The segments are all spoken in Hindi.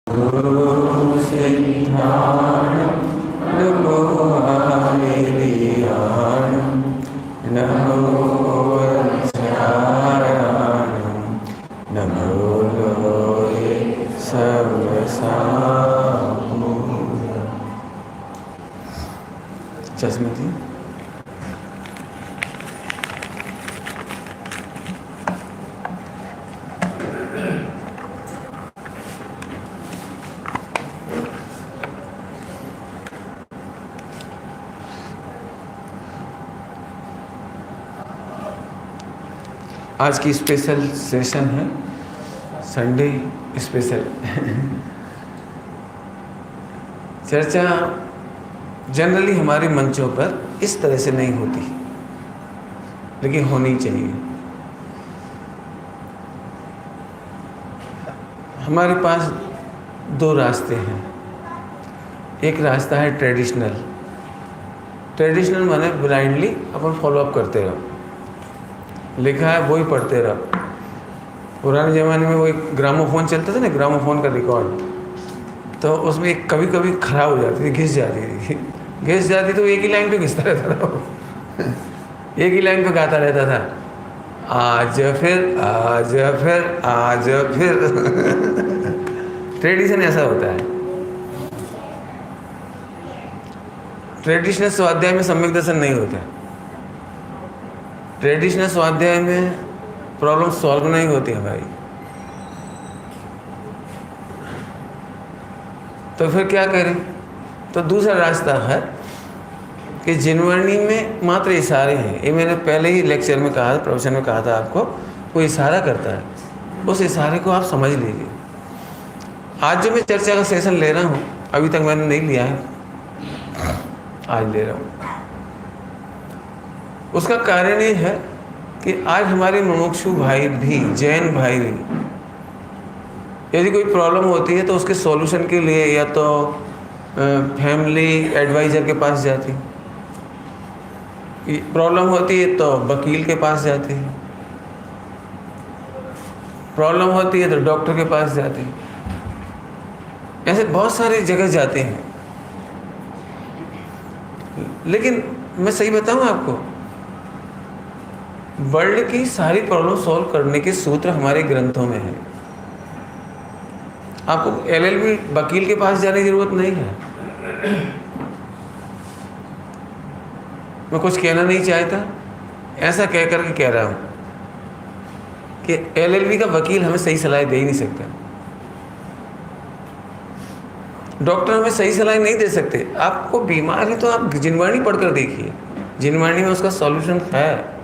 गुरु सिद्धाणं नमो आर्याणं नमो वंशायाणं नमो लोके सर्वसामूलं। चश्मे थी। आज की स्पेशल सेशन है, संडे स्पेशल। चर्चा जनरली हमारे मंचों पर इस तरह से नहीं होती, लेकिन होनी चाहिए। हमारे पास दो रास्ते हैं। एक रास्ता है ट्रेडिशनल माने ब्लाइंडली अपन फॉलोअप करते रहो, लिखा है वही पढ़ते रहो। पुराने ज़माने में वही ग्रामोफोन चलता था ना, ग्रामोफोन का रिकॉर्ड, तो उसमें कभी कभी खराब हो जाती थी, घिस जाती तो एक ही लाइन पे घिसता रहता था वो। एक ही लाइन पे गाता रहता था, आज फिर आज फिर आज फिर। ट्रेडिशन ऐसा होता है। ट्रेडिशनल स्वाध्याय में सम्यक दर्शन नहीं होता। ट्रेडिशनल स्वाध्याय में प्रॉब्लम सॉल्व नहीं होती है भाई। तो फिर क्या करें? तो दूसरा रास्ता है कि जिनवाणी में मात्र इशारे हैं। ये मैंने पहले ही लेक्चर में कहा था, प्रवचन में कहा था आपको, वो इशारा करता है, उस इशारे को आप समझ लीजिए। आज जो मैं चर्चा का सेशन ले रहा हूँ, अभी तक मैंने नहीं लिया है, आज ले रहा हूँ। उसका कारण ये है कि आज हमारे मुमुक्षु भाई भी, जैन भाई भी, यदि कोई प्रॉब्लम होती है तो उसके सॉल्यूशन के लिए या तो फैमिली एडवाइज़र के पास जाती, प्रॉब्लम होती है तो वकील के पास जाती, प्रॉब्लम होती है तो डॉक्टर के पास जाती, ऐसे बहुत सारी जगह जाते हैं। लेकिन मैं सही बताऊं आपको, वर्ल्ड की सारी प्रॉब्लम सॉल्व करने के सूत्र हमारे ग्रंथों में हैं। आपको LLB वकील के पास जाने की जरूरत नहीं है। मैं कुछ कहना नहीं चाहता, ऐसा कह करके कह रहा हूं कि LLB का वकील हमें सही सलाह दे ही नहीं सकता, डॉक्टर हमें सही सलाह नहीं दे सकते। आपको बीमार है तो आप जिनवाणी पढ़कर देखिए, जिनवाणी में उसका सॉल्यूशन है।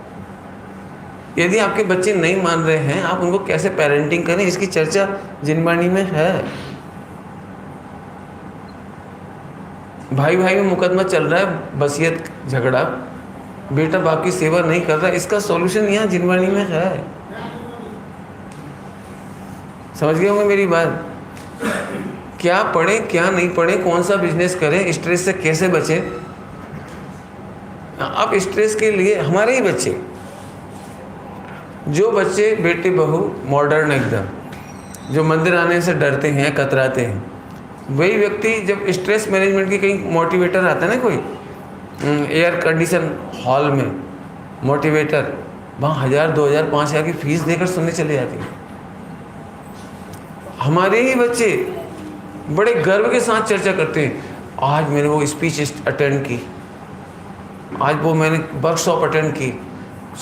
यदि आपके बच्चे नहीं मान रहे हैं, आप उनको कैसे पेरेंटिंग करें, इसकी चर्चा जिनवाणी में है। भाई भाई में मुकदमा चल रहा है, वसीयत झगड़ा, बेटा बाप की सेवा नहीं कर रहा, इसका सॉल्यूशन यहाँ जिनवाणी में है। समझ गए होंगे मेरी बात? क्या पढ़ें क्या नहीं पढ़ें, कौन सा बिजनेस करें, स्ट्रेस से कैसे बचें। अब स्ट्रेस के लिए हमारे ही बच्चे, जो बच्चे बेटे बहू मॉडर्न एकदम, जो मंदिर आने से डरते हैं, कतराते हैं, वही व्यक्ति जब स्ट्रेस मैनेजमेंट की कहीं मोटिवेटर आता है ना, कोई एयर कंडीशन हॉल में मोटिवेटर, वहाँ 1000 2000 5000 की फीस देकर सुनने चले जाते हैं। हमारे ही बच्चे बड़े गर्व के साथ चर्चा करते हैं, आज मैंने वो स्पीच अटेंड की, आज वो मैंने वर्कशॉप अटेंड की,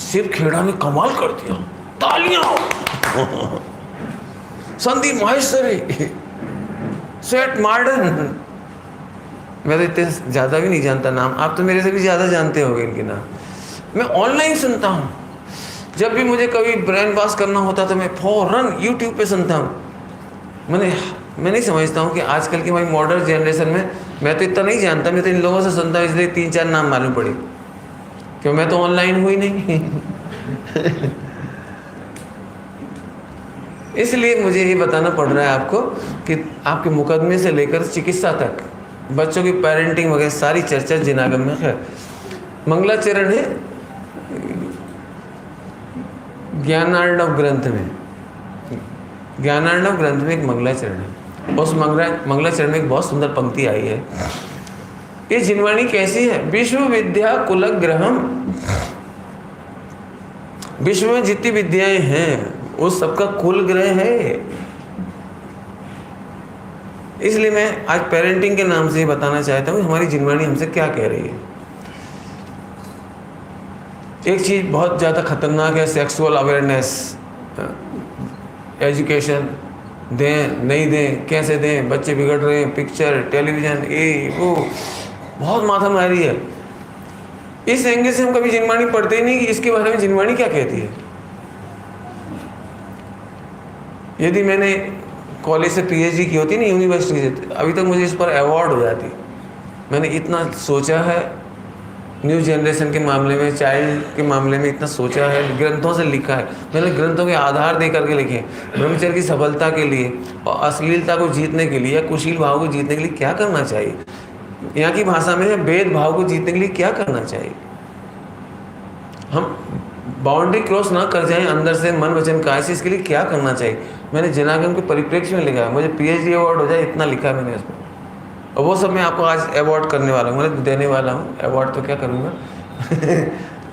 शिव खेड़ा ने कमाल कर दिया, तालियां। संदीप माहेश्वरी, सेठ मार्डन, मैं तो इतने ज़्यादा भी नहीं जानता नाम, आप तो मेरे से भी ज़्यादा जानते होंगे इनके नाम। मैं ऑनलाइन सुनता हूँ, जब भी मुझे कभी ब्रेन वॉश करना होता तो मैं फौरन यूट्यूब पे सुनता हूँ। मैं नहीं समझता हूँ कि आजकल की हमारी मॉडर्न जनरेशन में, मैं तो इतना नहीं जानता, मैं तो इन लोगों से सुनता हूँ, इसलिए 3-4 नाम मालूम पड़े, क्यों मैं तो ऑनलाइन हुई नहीं। इसलिए मुझे ये बताना पड़ रहा है आपको कि आपके मुकदमे से लेकर चिकित्सा तक, बच्चों की पेरेंटिंग वगैरह सारी चर्चा जिनागम में है। मंगलाचरण है ज्ञानार्णव ग्रंथ में, ज्ञानार्णव ग्रंथ में एक मंगलाचरण है। उस मंगलाचरण में एक बहुत सुंदर पंक्ति आई है, ये जिनवाणी कैसी है? विश्व विद्या कुलग्रहम, विश्व में जितनी विद्याएं हैं उस सबका कुल ग्रह है। इसलिए मैं आज पेरेंटिंग के नाम से ये बताना चाहता हूँ हमारी जिनवाणी हमसे क्या कह रही है। एक चीज बहुत ज़्यादा खतरनाक है, सेक्सुअल अवेयरनेस। एजुकेशन दें नहीं दें, कैसे दें, बच्चे बिगड़ रहे हैं, पिक्चर टेलीविज़न ये वो बहुत माथा मारी है। इस एंगल से हम कभी जिनवाणी पढ़ते ही नहीं कि इसके बारे में जिनवाणी क्या कहती है। यदि मैंने कॉलेज से पीएचडी की होती ना, यूनिवर्सिटी से, अभी तक मुझे इस पर अवार्ड हो जाती। मैंने इतना सोचा है न्यू जनरेशन के मामले में, चाइल्ड के मामले में इतना सोचा है, ग्रंथों से लिखा है मैंने, ग्रंथों के आधार दे करके लिखे हैं। ब्रह्मचर्य की सफलता के लिए और अश्लीलता को जीतने के लिए या कुशील भाव को जीतने के लिए क्या करना चाहिए, यहाँ की भाषा में है भेदभाव को जीतने के लिए क्या करना चाहिए। हम बाउंड्री क्रॉस ना कर जाएं अंदर से, मन वचन काया से, इसके लिए क्या करना चाहिए। मैंने जनागम के परिप्रेक्ष्य में लिखा है, मुझे पीएचडी अवार्ड हो जाए इतना लिखा है मैंने इसमें, और वो सब मैं आपको आज अवार्ड करने वाला हूँ, मतलब देने वाला हूँ। अवार्ड तो क्या करूँगा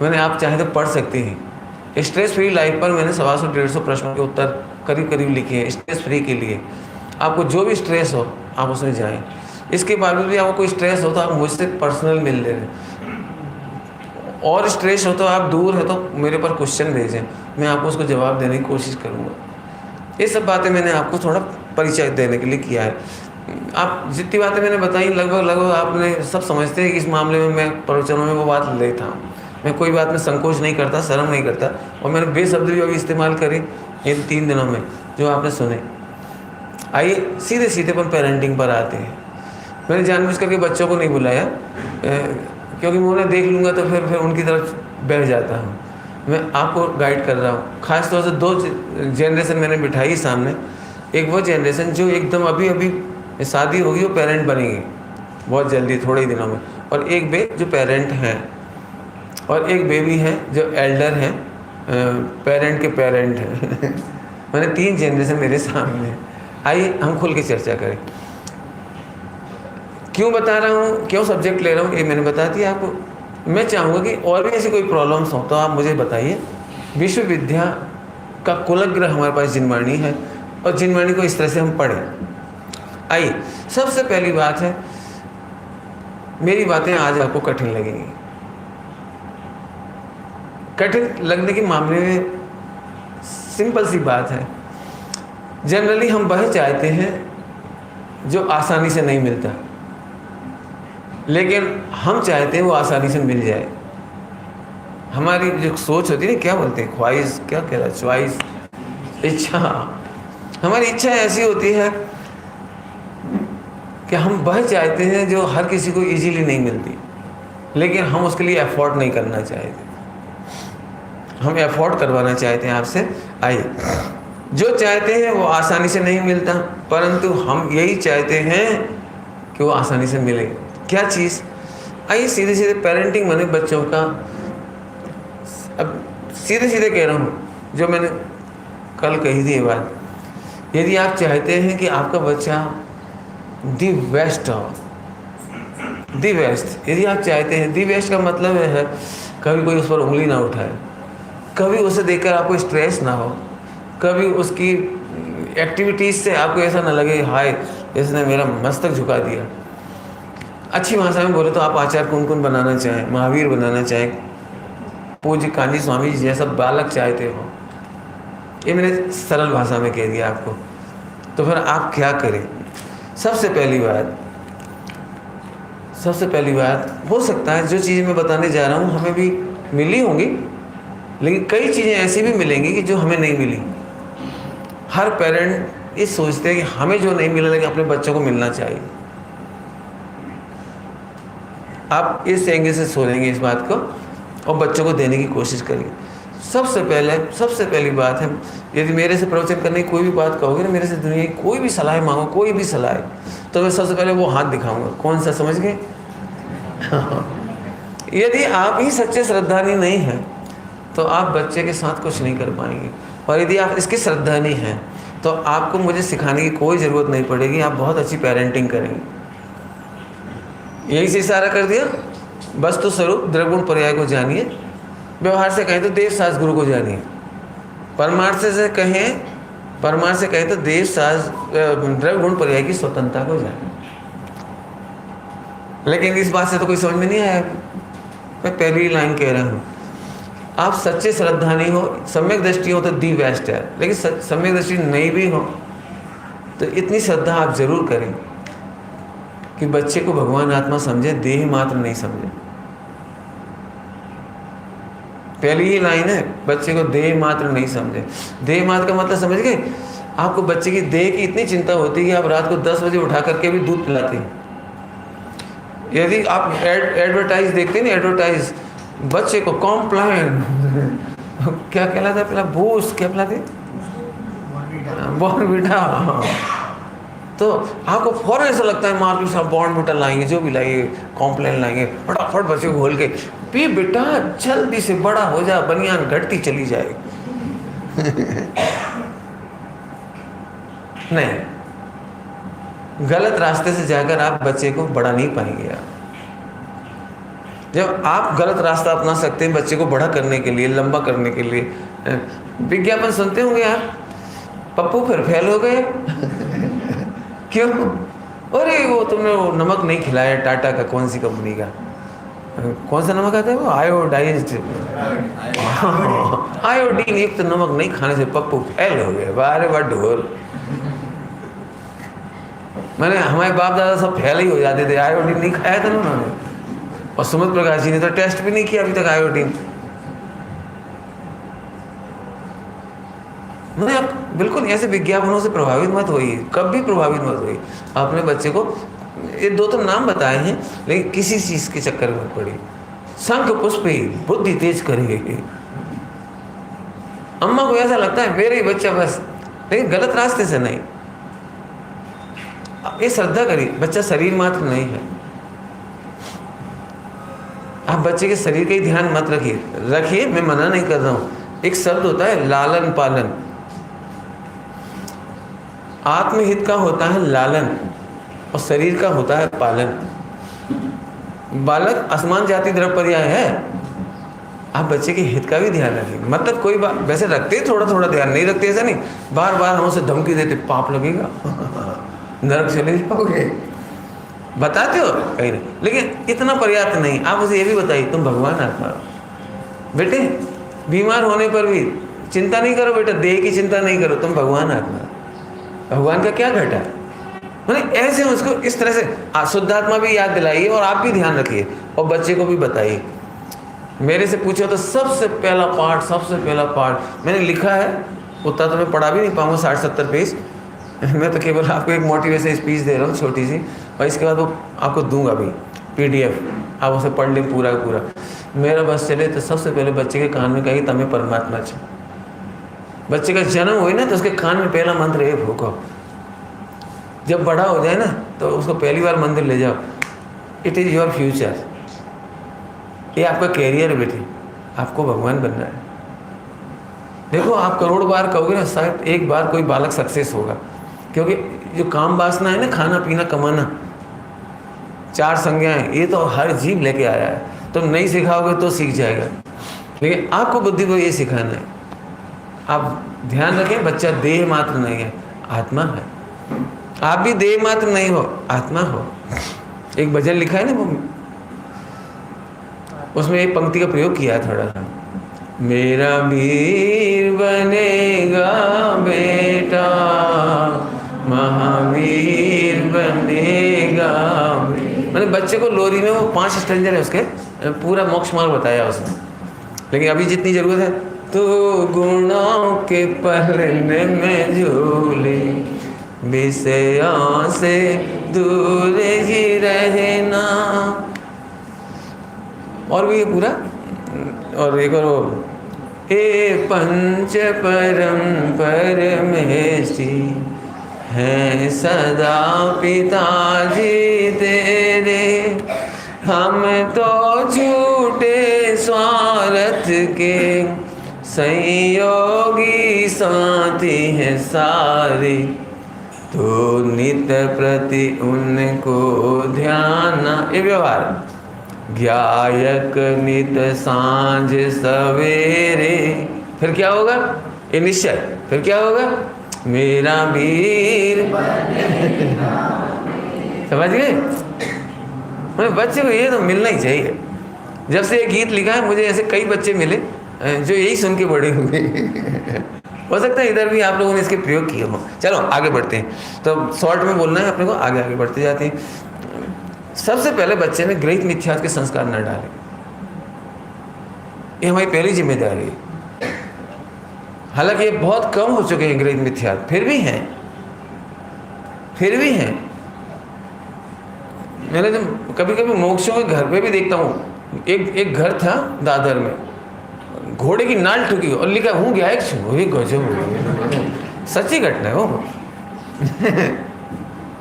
मैंने, आप चाहे तो पढ़ सकती हैं। स्ट्रेस फ्री लाइफ पर मैंने 125-150 प्रश्नों के उत्तर करीब करीब लिखे हैं स्ट्रेस फ्री के लिए। आपको जो भी स्ट्रेस हो आप उसमें जाएं। इसके बावजूद भी आपको कोई स्ट्रेस हो तो आप मुझसे पर्सनल मिल ले, और स्ट्रेस हो तो आप दूर है तो मेरे पर क्वेश्चन भेजें, मैं आपको उसको जवाब देने की कोशिश करूँगा। ये सब बातें मैंने आपको थोड़ा परिचय देने के लिए किया है। आप जितनी बातें मैंने बताई लगभग आपने सब समझते हैं कि इस मामले में मैं प्रवचनों में वो बात लेता हूँ। मैं कोई बात में संकोच नहीं करता, शर्म नहीं करता, और मैंने बेशब्द भी अभी इस्तेमाल करी इन 3 दिनों में जो आपने सुने। आइए सीधे सीधे पर पेरेंटिंग पर आते हैं। मैंने जानबूझ करके बच्चों को नहीं बुलाया क्योंकि मैं उन्हें देख लूँगा तो फिर उनकी तरफ बैठ जाता हूँ। मैं आपको गाइड कर रहा हूँ। ख़ास तौर से 2 जनरेशन मैंने बिठाई सामने। एक वो जनरेशन जो एकदम अभी शादी होगी, वो पेरेंट बनेगी बहुत जल्दी, थोड़े ही दिनों में, और एक बे जो पेरेंट हैं, और एक बेबी है जो एल्डर हैं, पेरेंट के पेरेंट हैं मैंने 3 जनरेशन मेरे सामने है। आइए हम खुल के चर्चा करें। क्यों बता रहा हूँ, क्यों सब्जेक्ट ले रहा हूँ, ये मैंने बता दिया आपको। मैं चाहूँगा कि और भी ऐसी कोई प्रॉब्लम्स हो तो आप मुझे बताइए। विश्व विद्या का कुलग्रह हमारे पास जिनवाणी है, और जिनवाणी को इस तरह से हम पढ़ें। आइए, सबसे पहली बात है, मेरी बातें आज आपको कठिन लगेंगी। कठिन लगने के मामले में सिंपल सी बात है, जनरली हम वह चाहते हैं जो आसानी से नहीं मिलता, लेकिन हम चाहते हैं वो आसानी से मिल जाए। हमारी जो सोच होती है ना, क्या बोलते हैं, ख्वाहिश, क्या कह रहा है, च्वाइस, इच्छा। हमारी इच्छा ऐसी होती है कि हम वह चाहते हैं जो हर किसी को इजीली नहीं मिलती, लेकिन हम उसके लिए एफर्ट नहीं करना चाहते। हम एफर्ट करवाना चाहते हैं आपसे। आइए, जो चाहते हैं वो आसानी से नहीं मिलता, परंतु हम यही चाहते हैं कि वो आसानी से मिले। क्या चीज़? आइए सीधे सीधे पेरेंटिंग माने बच्चों का। अब सीधे सीधे कह रहा हूँ, जो मैंने कल कही थी ये बात। यदि आप चाहते हैं कि आपका बच्चा दी बेस्ट हो, दी बेस्ट, यदि आप चाहते हैं, दी बेस्ट का मतलब है कभी कोई उस पर उंगली ना उठाए, कभी उसे देखकर आपको स्ट्रेस ना हो, कभी उसकी एक्टिविटीज़ से आपको ऐसा ना लगे हाय इसने मेरा मस्तक झुका दिया। अच्छी भाषा में बोले तो आप आचार्य कौन बनाना चाहें, महावीर बनाना चाहें, पूज्य कांजी स्वामी जी जैसा बालक चाहते हो। ये मैंने सरल भाषा में कह दिया आपको। तो फिर आप क्या करें? सबसे पहली बात हो सकता है जो चीज़ मैं बताने जा रहा हूँ हमें भी मिली होंगी, लेकिन कई चीज़ें ऐसी भी मिलेंगी कि जो हमें नहीं मिली। हर पेरेंट ये सोचते हैं कि हमें जो नहीं मिला लेकिन अपने बच्चों को मिलना चाहिए। आप इस एंगल से सोचेंगे इस बात को और बच्चों को देने की कोशिश करिए। सबसे पहली बात है, यदि मेरे से प्रवचन करने की कोई भी बात कहोगे ना, मेरे से दुनिया की कोई भी सलाह मांगो, कोई भी सलाह, तो मैं सबसे पहले वो हाथ दिखाऊंगा। कौन सा, समझ गए? यदि आप ही सच्चे श्रद्धानी नहीं हैं तो आप बच्चे के साथ कुछ नहीं कर पाएंगे, और यदि आप इसके श्रद्धानी हैं तो आपको मुझे सिखाने की कोई ज़रूरत नहीं पड़ेगी, आप बहुत अच्छी पेरेंटिंग करेंगे। यही से इशारा कर दिया, वस्तु स्वरूप द्रव्यगुण पर्याय को जानिए। व्यवहार से कहें तो देव सास गुरु को जानिए। परमार्थ से कहें तो देव सास द्रव्यगुण पर्याय की स्वतंत्रता को जानिए। लेकिन इस बात से तो कोई समझ में नहीं आया। मैं पहली लाइन कह रहा हूँ, आप सच्चे श्रद्धा नहीं हो, सम्यक दृष्टि हो तो दी बेस्ट है, लेकिन सम्यक दृष्टि नहीं भी हो तो इतनी श्रद्धा आप जरूर करें कि बच्चे को भगवान आत्मा समझे, देह मात्र नहीं समझे। पहली ही लाइन है, बच्चे को देह मात्र नहीं समझे। देह मात्र का मतलब समझ गए? आपको बच्चे की देह की इतनी चिंता होती है कि आप रात को 10 बजे उठा करके भी दूध पिलाते हैं। यदि आप एडवर्टाइज देखते हैं ना, एडवर्टाइज बच्चे को कॉम्प्लान क्या कहलाता है, पहला बूस्ट क्या पिलाते, बॉर्नविटा। तो आपको फौरन ऐसा लगता है मार्केट से बॉर्नविटा लाएंगे, जो भी लाइए, कॉम्प्लान लाएंगे, फटाफट बच्चे को घोल के पी बेटा, जल्दी से बड़ा हो जा, बनियान घटती चली जाए। नहीं, गलत रास्ते से जाकर आप बच्चे को बड़ा नहीं पाएंगे। आप जब आप गलत रास्ता अपना सकते हैं बच्चे को बड़ा करने के लिए, लंबा करने के लिए, विज्ञापन सुनते होंगे आप, पप्पू फिर फेल हो गए। क्यों? अरे वो तुमने वो नमक नहीं खिलाया, टाटा का, कौन सी कंपनी का, कौन सा नमक आता है वो, आयोडीन युक्त नमक नहीं खाने से पप्पू फेल हो गए। बारे बार ढोल, मैंने हमारे बाप दादा सब फेल ही हो जाते थे, आयोडीन नहीं खाया था ना उन्होंने। और सुमित प्रकाश जी ने तो टेस्ट भी नहीं किया अभी तक आयोडीन। नहीं, आप बिल्कुल ऐसे विज्ञापनों से प्रभावित मत होइए, कभी प्रभावित मत होइए। अपने बच्चे को ये 2 तो नाम बताए हैं, लेकिन किसी चीज के चक्कर में पड़ी। शंख पुष्प ही बुद्धि तेज करेगी। अम्मा को ऐसा लगता है मेरा ही बच्चा बस, लेकिन गलत रास्ते से नहीं। आप ये श्रद्धा करिए, बच्चा शरीर मात्र नहीं है। आप बच्चे के शरीर का ही ध्यान मत रखिए, मैं मना नहीं कर रहा हूँ। एक शब्द होता है लालन पालन। आत्महित का होता है लालन और शरीर का होता है पालन। बालक असमान जाति द्रव्य पर्याय है, आप बच्चे के हित का भी ध्यान रखिए। मतलब कोई बात वैसे रखते, थोड़ा थोड़ा ध्यान, नहीं रखते ऐसा नहीं, बार बार हम उसे धमकी देते, पाप लगेगा, नरक चले जाओगे, बताते हो कहीं नहीं, लेकिन इतना पर्याप्त नहीं। आप उसे ये भी बताइए तुम भगवान आत्मा हो। बेटे बीमार होने पर भी चिंता नहीं करो बेटा, देह की चिंता नहीं करो, तुम भगवान आत्मा। भगवान का क्या घटा, मतलब ऐसे उसको इस तरह से शुद्धात्मा भी याद दिलाइए और आप भी ध्यान रखिए और बच्चे को भी बताइए। मेरे से पूछो तो सबसे पहला पार्ट मैंने लिखा है, उतना तो मैं पढ़ा भी नहीं पाऊंगा 60-70 पेज। मैं तो केवल आपको एक मोटिवेशन स्पीच दे रहा हूँ छोटी सी, और इसके बाद वो आपको दूंगा भी PDF, आप उसे पढ़ लें पूरा पूरा। मेरा बस चले तो सबसे पहले बच्चे के कान में कही तमें परमात्मा छ। बच्चे का जन्म हुई ना तो उसके कान में पहला मंत्र एक फूको। जब बड़ा हो जाए ना तो उसको पहली बार मंदिर ले जाओ, इट इज़ योर फ्यूचर, ये आपका कैरियर है बेटी, आपको भगवान बनना है। देखो आप करोड़ बार कहोगे ना, शायद एक बार कोई बालक सक्सेस होगा, क्योंकि जो काम वासना है ना, खाना पीना कमाना, 4 संज्ञाएं, ये तो हर जीव लेके आया है। तुम नहीं सिखाओगे तो सीख जाएगा, लेकिन आपको बुद्धि को ये सिखाना है। आप ध्यान रखें, बच्चा देह मात्र नहीं है, आत्मा है। आप भी देह मात्र नहीं हो, आत्मा हो। एक भजन लिखा है ना, वो उसमें एक पंक्ति का प्रयोग किया है थोड़ा सा, मेरा वीर बनेगा बेटा, महावीर बनेगा। मतलब बच्चे को लोरी में वो 5 स्ट्रेंजर है उसके, पूरा मोक्ष मार्ग बताया उसने। लेकिन अभी जितनी जरूरत है, तो गुणों के पहलने में झूले, विषयों से दूर ही रहना। और भी ये पूरा, और एक और वो, हे पंच परम परमेष्टि हैं सदा पिताजी तेरे, हम तो झूठे स्वार्थ के संयोगी साथी हैं सारे, तो नित प्रति उनको ध्यान। ये व्यवहार ज्ञायक नित सांझ सवेरे, फिर क्या होगा? ये निश्चय, फिर क्या होगा? मेरा वीर। समझ गए? बच्चे को ये तो मिलना ही चाहिए। जब से ये गीत लिखा है मुझे ऐसे कई बच्चे मिले जो यही सुन के बड़े हुए। हो सकता है इधर भी आप लोगों ने इसके प्रयोग किए हो। चलो आगे बढ़ते हैं, तो शॉर्ट में बोलना है अपने को, आगे आगे बढ़ते जाते हैं। सबसे पहले बच्चे में गृहीत मिथ्यात्व के संस्कार न डालें, ये हमारी पहली जिम्मेदारी है। हालांकि ये बहुत कम हो चुके हैं गृहीत मिथ्यात्व, फिर भी हैं। मैंने तो कभी कभी मोक्षों के घर पे भी देखता हूँ, एक घर था दादर में, घोड़े की नाल ठुकी और लिखा हूँ गायक छू। वही गजब, सच्ची घटना है वो।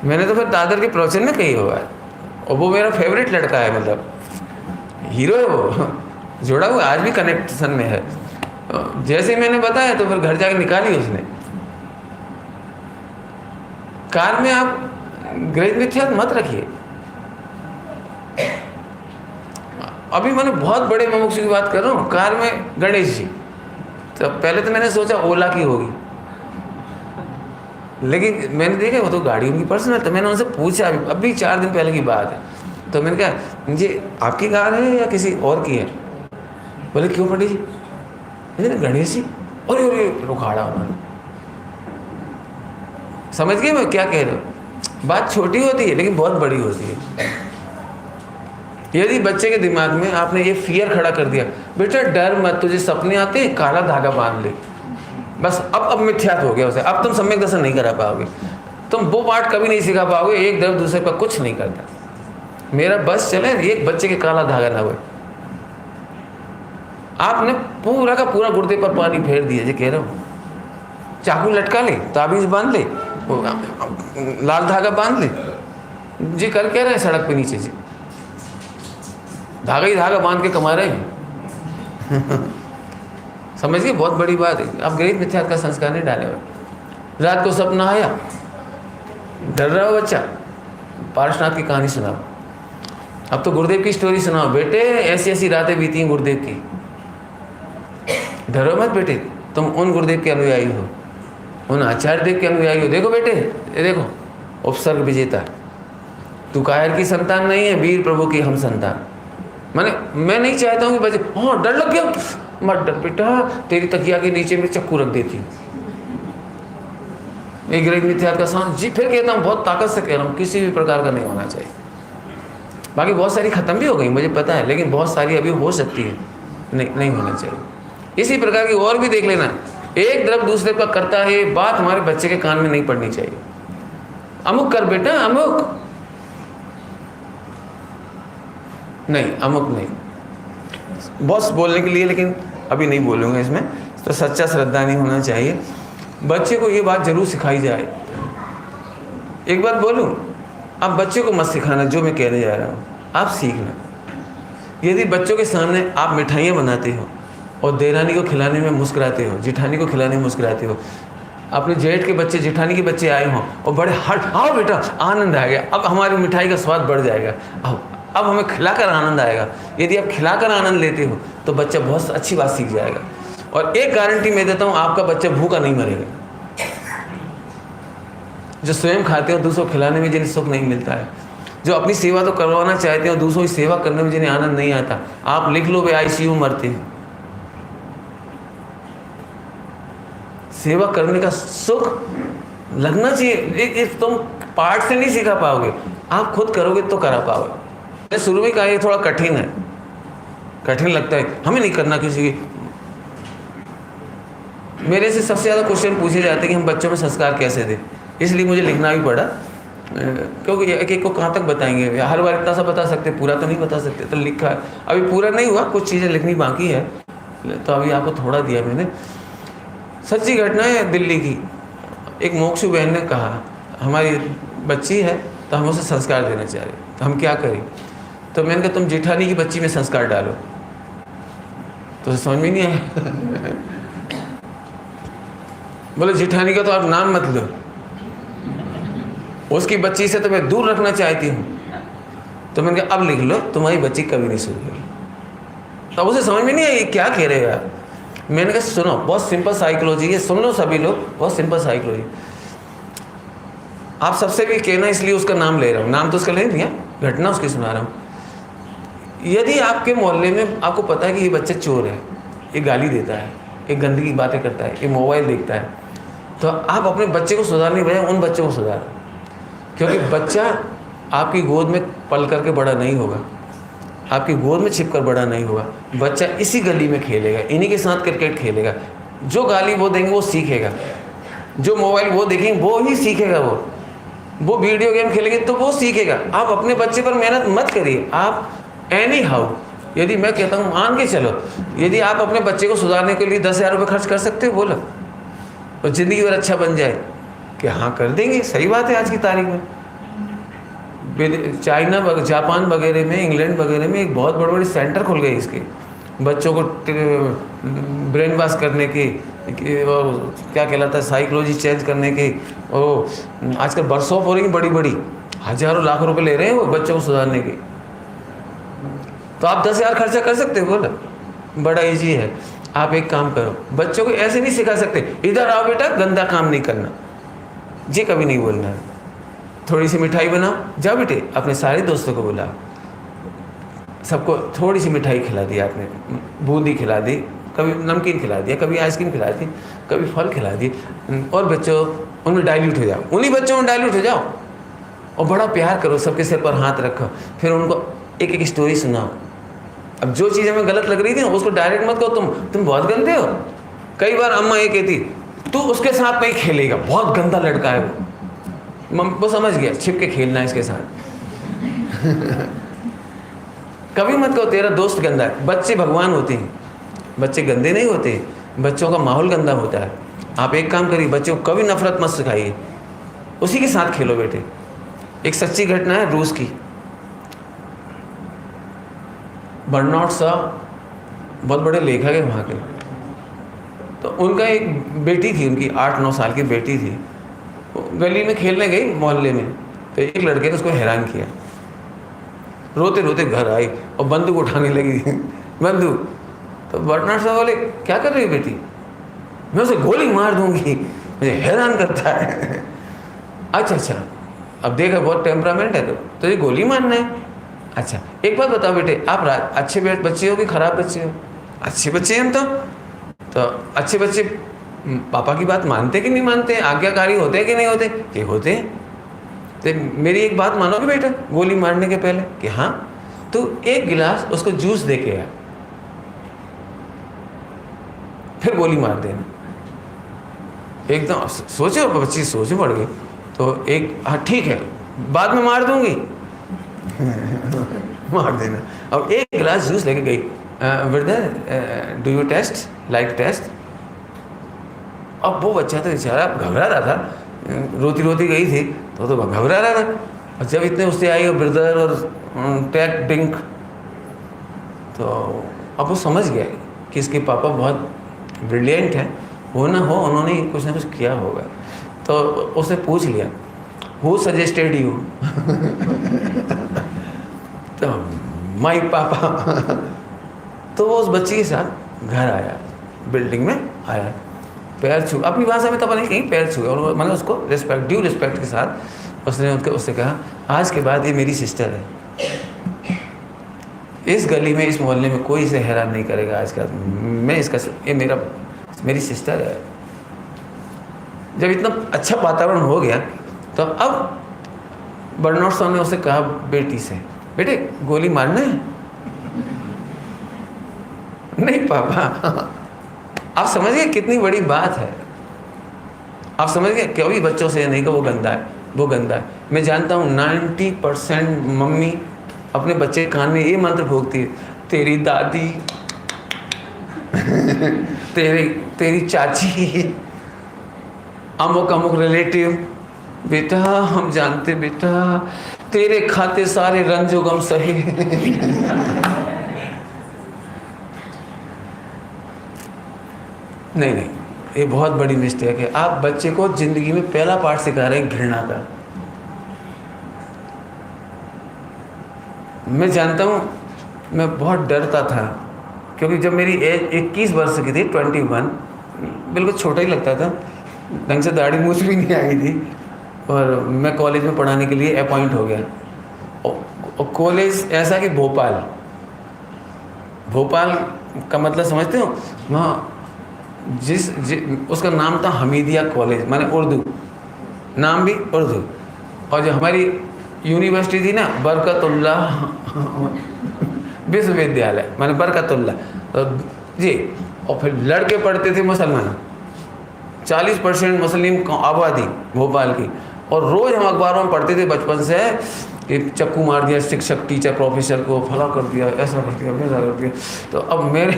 मैंने तो फिर दादर के प्रवचन में कही हुआ है, और वो मेरा फेवरेट लड़का है, मतलब हीरो है वो, जोड़ा हुआ आज भी कनेक्शन में है। जैसे मैंने बताया तो फिर घर जाके निकाली उसने। कार में आप गृहीत मिथ्यात्व मत रखिए। अभी मैंने बहुत बड़े मुमुक्षु की बात कर रहा हूँ, कार में गणेश जी। तो पहले तो मैंने सोचा ओला की होगी, लेकिन मैंने देखा वो तो गाड़ी उनकी पर्सनल। तो मैंने उनसे पूछा, अभी 4 दिन पहले की बात है, तो मैंने कहा ये आपकी कार है या किसी और की है? बोले क्यों पंडित जी? गणेश जी। अरे अरे रुखाड़ा उन्होंने। समझ गए मैं क्या कह रहा हूँ? बात छोटी होती है लेकिन बहुत बड़ी होती है। यदि बच्चे के दिमाग में आपने ये फियर खड़ा कर दिया, बेटा डर मत, तुझे सपने आते हैं, काला धागा बांध ले, बस अब मिथ्यात्व हो गया उसे। अब तुम सम्यक दर्शन नहीं करा पाओगे, तुम वो पाठ कभी नहीं सिखा पाओगे। एक तरफ दूसरे पर कुछ नहीं करता, मेरा बस चले, एक बच्चे के काला धागा ना हुए। आपने पूरा का पूरा गुर्दे पर पानी फेर दिया, जी कह रहा हूँ। चाकू लटका ले, ताबीज बांध ले, लाल धागा बांध ले, जी कर कह रहे हैं सड़क पे नीचे जी धागा ही धागा बांध के कमा रहे हैं। समझिए बहुत बड़ी बात है। आप गृहीत मिथ्यात्व का संस्कार नहीं डाले हुए। रात को सपना आया, डर रहा हो बच्चा, पार्श्वनाथ की कहानी सुनाओ। अब तो गुरुदेव की स्टोरी सुनाओ, बेटे ऐसी ऐसी रातें बीती हैं गुरुदेव की। डरो मत बेटे, तुम उन गुरुदेव के अनुयायी हो, उन आचार्य देव के अनुयायी हो। देखो बेटे, ये देखो उपसर्ग विजेता, तू कायर की संतान नहीं है, वीर प्रभु की हम संतान। मैं नहीं चाहता हूँ कि बच्चे हाँ डर लग गया, मत डर बेटा, तेरी तकिया के नीचे में चक्कू रख देती हूँ। एक गृहीत मिथ्यात्व का सांस जी, फिर कहता हूँ, बहुत ताकत से कह रहा हूँ, किसी भी प्रकार का नहीं होना चाहिए। बाकी बहुत सारी खत्म भी हो गई मुझे पता है, लेकिन बहुत सारी अभी हो सकती है, नहीं होना चाहिए। इसी प्रकार की और भी देख लेना, एक तरफ दूसरे का करता है, ये बात हमारे बच्चे के कान में नहीं पड़नी चाहिए। अमुक कर बेटा, अमुक नहीं, अमुक नहीं। बॉस बोलने के लिए, लेकिन अभी नहीं बोलूँगा इसमें, तो सच्चा श्रद्धा नहीं होना चाहिए। बच्चे को ये बात जरूर सिखाई जाए। एक बात बोलूँ, आप बच्चे को मत सिखाना जो मैं कहने जा रहा हूँ, आप सीखना। यदि बच्चों के सामने आप मिठाइयाँ बनाते हो और देरानी को खिलाने में मुस्कुराते हो, जिठानी को खिलाने में मुस्कुराते हो, अपने जेठ के बच्चे, जेठानी के बच्चे आए हों और बड़े हट, आओ बेटा आनंद आ गया, अब हमारी मिठाई का स्वाद बढ़ जाएगा, अब हमें खिलाकर आनंद आएगा। यदि आप खिलाकर आनंद लेते हो तो बच्चा बहुत अच्छी बात सीख जाएगा। और एक गारंटी मैं देता हूँ, आपका बच्चा भूखा नहीं मरेगा। जो स्वयं खाते हो, दूसरों को खिलाने में जिन्हें सुख नहीं मिलता है, जो अपनी सेवा तो करवाना चाहते हो, दूसरों की सेवा करने में जिन्हें आनंद नहीं आता, आप लिख लो वे ICU मरते हैं। सेवा करने का सुख लगना चाहिए। तुम पाठ से नहीं सीखा पाओगे, आप खुद करोगे तो करा पाओगे। शुरू में कहा ये थोड़ा कठिन है, कठिन लगता है, हमें नहीं करना किसी की। मेरे से सबसे ज़्यादा क्वेश्चन पूछे जाते हैं कि हम बच्चों में संस्कार कैसे दें, इसलिए मुझे लिखना भी पड़ा, क्योंकि एक एक को कहाँ तक बताएंगे। हर बार इतना सा बता सकते, पूरा तो नहीं बता सकते, तो लिखा है। अभी पूरा नहीं हुआ, कुछ चीज़ें लिखनी बाकी है, तो अभी आपको थोड़ा दिया मैंने। सच्ची घटना है दिल्ली की। एक मोक्षु बहन ने कहा हमारी बच्ची है तो हम उसे संस्कार देना चाह रहे, तो हम क्या करें? तो मैंने कहा तुम जेठानी की बच्ची में संस्कार डालो, तो समझ में नहीं आया। बोले जेठानी का तो आप नाम मत लो, उसकी बच्ची से तो मैं दूर रखना चाहती हूँ। तो मैंने कहा अब लिख लो, तुम्हारी बच्ची कभी नहीं सुधरेगी। तो उसे समझ में नहीं आई क्या कह रहे हो यार। मैंने कहा सुनो, बहुत सिंपल साइकोलॉजी है, सुन लो सभी लोग, बहुत सिंपल साइकोलॉजी। आप सबसे भी कहना इसलिए उसका नाम ले रहा हूँ, नाम तो उसका ले नहीं है, घटना उसकी सुना रहा हूँ। यदि आपके मोहल्ले में आपको पता है कि ये बच्चा चोर है, ये गाली देता है, ये गंदगी बातें करता है, ये मोबाइल देखता है, तो आप अपने बच्चे को सुधारने बजाय उन बच्चों को सुधार। क्योंकि बच्चा आपकी गोद में पल करके बड़ा नहीं होगा, आपकी गोद में छिप कर बड़ा नहीं होगा। बच्चा इसी गली में खेलेगा, इन्हीं के साथ क्रिकेट खेलेगा। जो गाली वो देंगे वो सीखेगा, जो मोबाइल वो देखेंगे वो ही सीखेगा, वो वीडियो गेम खेलेंगे तो वो सीखेगा। आप अपने बच्चे पर मेहनत मत करिए। आप एनी हाउ, यदि मैं कहता हूँ मान के चलो, यदि आप अपने बच्चे को सुधारने के लिए 10,000 रुपये खर्च कर सकते हो, बोलो, और ज़िंदगी भर अच्छा बन जाए, कि हाँ कर देंगे। सही बात है। आज की तारीख में चाइना, जापान वगैरह में, इंग्लैंड वगैरह में एक बहुत बड़े बड़े सेंटर खुल गए इसके, बच्चों को ब्रेन वॉश करने के, और क्या कहलाता है साइकोलॉजी चेंज करने के। और आजकल वर्कशॉप हो रही है बड़ी बड़ी, हज़ारों लाख रुपए ले रहे हैं वो बच्चों को सुधारने के। तो आप 10,000 खर्चा कर सकते हो, बोला, बड़ा इजी है। आप एक काम करो, बच्चों को ऐसे नहीं सिखा सकते, इधर आओ बेटा, गंदा काम नहीं करना, जी कभी नहीं बोलना है। थोड़ी सी मिठाई बनाओ, जाओ बेटे, अपने सारे दोस्तों को बुलाओ, सबको थोड़ी सी मिठाई खिला दी आपने, बूंदी खिला दी, कभी नमकीन खिला दिया, कभी आइसक्रीम खिला दी, कभी फल खिला दिए, और बच्चों उनमें डाइल्यूट हो जाओ, उन्हीं बच्चों में डाइल्यूट हो जाओ, और बड़ा प्यार करो, सबके सिर पर हाथ रखो, फिर उनको एक एक स्टोरी सुनाओ। अब जो चीज़ हमें गलत लग रही थी ना, उसको डायरेक्ट मत कहो तुम बहुत गंदे हो। कई बार अम्मा ये कहती, तू उसके साथ नहीं खेलेगा, बहुत गंदा लड़का है वो समझ गया, छिप के खेलना है इसके साथ। कभी मत कहो तेरा दोस्त गंदा है। बच्चे भगवान होते हैं, बच्चे गंदे नहीं होते, बच्चों का माहौल गंदा होता है। आप एक काम करिए, बच्चों को कभी नफरत मत सिखाइए, उसी के साथ खेलो बेटे। एक सच्ची घटना है रूस की। बर्नार्ड सा बहुत बड़े लेखक है वहाँ के, तो उनका एक बेटी थी, उनकी 8-9 साल की बेटी थी। वो गली में खेलने गई मोहल्ले में, तो एक लड़के ने उसको हैरान किया, रोते रोते घर आई और बंदूक उठाने लगी बंदूक। तो बर्नार्ड साहब बोले, क्या कर रही है बेटी? मैं उसे गोली मार दूंगी, मुझे हैरान करता है। अच्छा, अब देखा बहुत टेम्परामेंट है, तो ये गोली मारना है। अच्छा एक बात बताओ बेटे, आप अच्छे बच्चे हो कि खराब बच्चे हो? अच्छे बच्चे हैं हम तो अच्छे बच्चे पापा की बात मानते कि नहीं मानते, आज्ञाकारी होते हैं कि नहीं होते? कि होते हैं। तो मेरी एक बात मानोगे बेटा, गोली मारने के पहले? कि हाँ। तो एक गिलास उसको जूस दे के आ, फिर गोली मार देना। एकदम सोचो, बच्ची सोचो पड़ गई। तो एक, हाँ ठीक है, बाद में मार दूंगी मार देना। अब एक गिलास जूस लेके गई, brother do you taste like taste? अब वो बच्चा तो बेचारा घबरा रहा था, रोती रोती गई थी तो घबरा रहा था। और जब इतने उससे आई और ब्रदर और टेक ड्रिंक, तो अब वो समझ गया कि इसके पापा बहुत ब्रिलियंट हैं, हो ना हो उन्होंने कुछ ना कुछ किया होगा। तो उसने पूछ लिया, हु सजेस्टेड यू? तो माई पापा। तो वो उस बच्ची के साथ घर आया, बिल्डिंग में आया, पैर छू, अपनी भाषा में तो नहीं कहीं पैर छू, और मतलब उसको रिस्पेक्ट, ड्यू रिस्पेक्ट के साथ उसने उससे कहा, आज के बाद ये मेरी सिस्टर है, इस गली में, इस मोहल्ले में कोई इसे हैरान नहीं करेगा आज का, मैं इसका, ये मेरी सिस्टर है। जब इतना अच्छा वातावरण हो गया, तो अब बर्नार्ड शॉ ने उसे कहा बेटी से, बेटे गोली मारना है? नहीं पापा। आप समझ गए कितनी बड़ी बात है? आप समझ गए? कभी बच्चों से नहीं कि वो गंदा है, वो गंदा है। मैं जानता हूँ 90% मम्मी अपने बच्चे के कान में ये मंत्र फूंकती है, तेरी दादी तेरी चाची, अमुक अमुक रिलेटिव, बेटा हम जानते, बेटा तेरे खाते सारे रंजो गम सहे। नहीं, ये बहुत बड़ी मिस्टेक है। आप बच्चे को ज़िंदगी में पहला पाठ सिखा रहे हैं घृणा का। मैं जानता हूँ, मैं बहुत डरता था, क्योंकि जब मेरी एज 21 वर्ष की थी, 21, बिल्कुल छोटा ही लगता था, ढंग से दाढ़ी मूछ भी नहीं आई थी, और मैं कॉलेज में पढ़ाने के लिए अपॉइंट हो गया। और कॉलेज ऐसा कि भोपाल का मतलब समझते हो? वहाँ उसका नाम था हमीदिया कॉलेज, माने उर्दू, नाम भी उर्दू। और जो हमारी यूनिवर्सिटी थी ना, बरकतुल्लाह विश्वविद्यालय, माने बरकतुल्लाह, तो जी। और फिर लड़के पढ़ते थे मुसलमान, 40% मुस्लिम आबादी भोपाल की। और रोज़ हम अखबारों में पढ़ते थे बचपन से कि चक्कू मार दिया शिक्षक, टीचर, प्रोफेसर को, फला कर दिया, ऐसा कर दिया, वैसा कर दिया। तो अब मेरे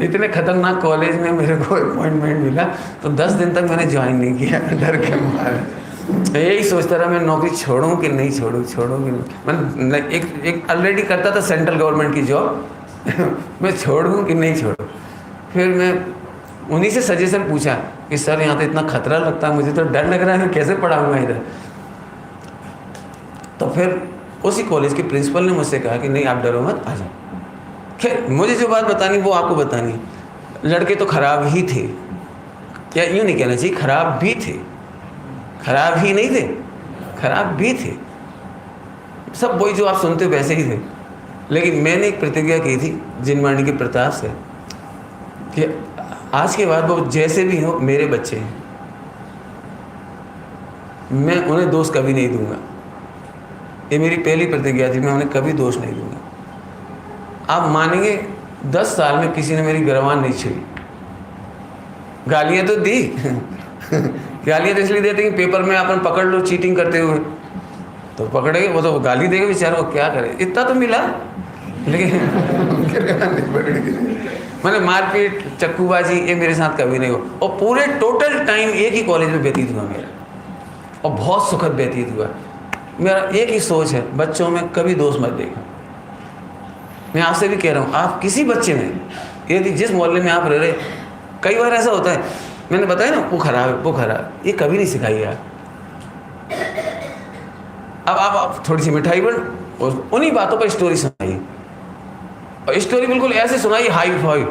इतने खतरनाक कॉलेज में मेरे को अपॉइंटमेंट मिला, तो 10 दिन तक मैंने ज्वाइन नहीं किया, डर के मारे। यही सोचता रहा मैं नौकरी छोड़ूं कि नहीं छोड़ूं कि नहीं। मैं एक ऑलरेडी करता था सेंट्रल गवर्नमेंट की जॉब मैं छोड़ूं कि नहीं छोड़ूं। फिर मैं उन्हीं से सजेशन पूछा कि सर यहाँ तो इतना खतरा लगता है, मुझे तो डर लग रहा है, मैं कैसे पढ़ाऊँगा इधर। तो फिर उसी कॉलेज के प्रिंसिपल ने मुझसे कहा कि नहीं आप डरो मत, आ जाओ। खैर मुझे जो बात बतानी वो आपको बतानी। लड़के तो खराब ही थे, या यूँ नहीं कहना चाहिए, खराब भी थे, खराब ही नहीं थे, खराब भी थे। सब वही जो आप सुनते हो वैसे ही थे। लेकिन मैंने एक प्रतिज्ञा की थी जिनवाणी के प्रताप से कि आज के बाद वो जैसे भी हो मेरे बच्चे हैं, मैं उन्हें दोष कभी नहीं दूंगा। ये मेरी पहली प्रतिज्ञा थी, मैं उन्हें कभी दोष नहीं दूंगा। आप मानेंगे 10 साल में किसी ने मेरी गिरवान नहीं छुई। गालियाँ तो दी गालियाँ तो इसलिए देते कि पेपर में अपन पकड़ लो चीटिंग करते हुए, तो पकड़ेंगे, वो तो गाली देगा बेचारा, वो क्या करे, इतना तो मिला। लेकिन मैंने मारपीट, चक्कूबाजी, ये मेरे साथ कभी नहीं हुआ। और पूरे टोटल टाइम एक ही कॉलेज में व्यतीत हुआ मेरा, और बहुत सुखद व्यतीत हुआ। मेरा एक ही सोच है, बच्चों में कभी दोष मत देखो। मैं आपसे भी कह रहा हूँ, आप किसी बच्चे में, यदि जिस मोहल्ले में आप रह रहे, कई बार ऐसा होता है, मैंने बताया ना, वो खराब है, वो खराब, ये कभी नहीं सिखाइए आप। अब आप थोड़ी सी मिठाई बन और उन्हीं बातों पर स्टोरी सुनाइए, और स्टोरी बिल्कुल ऐसे सुनाइए हाई फाई,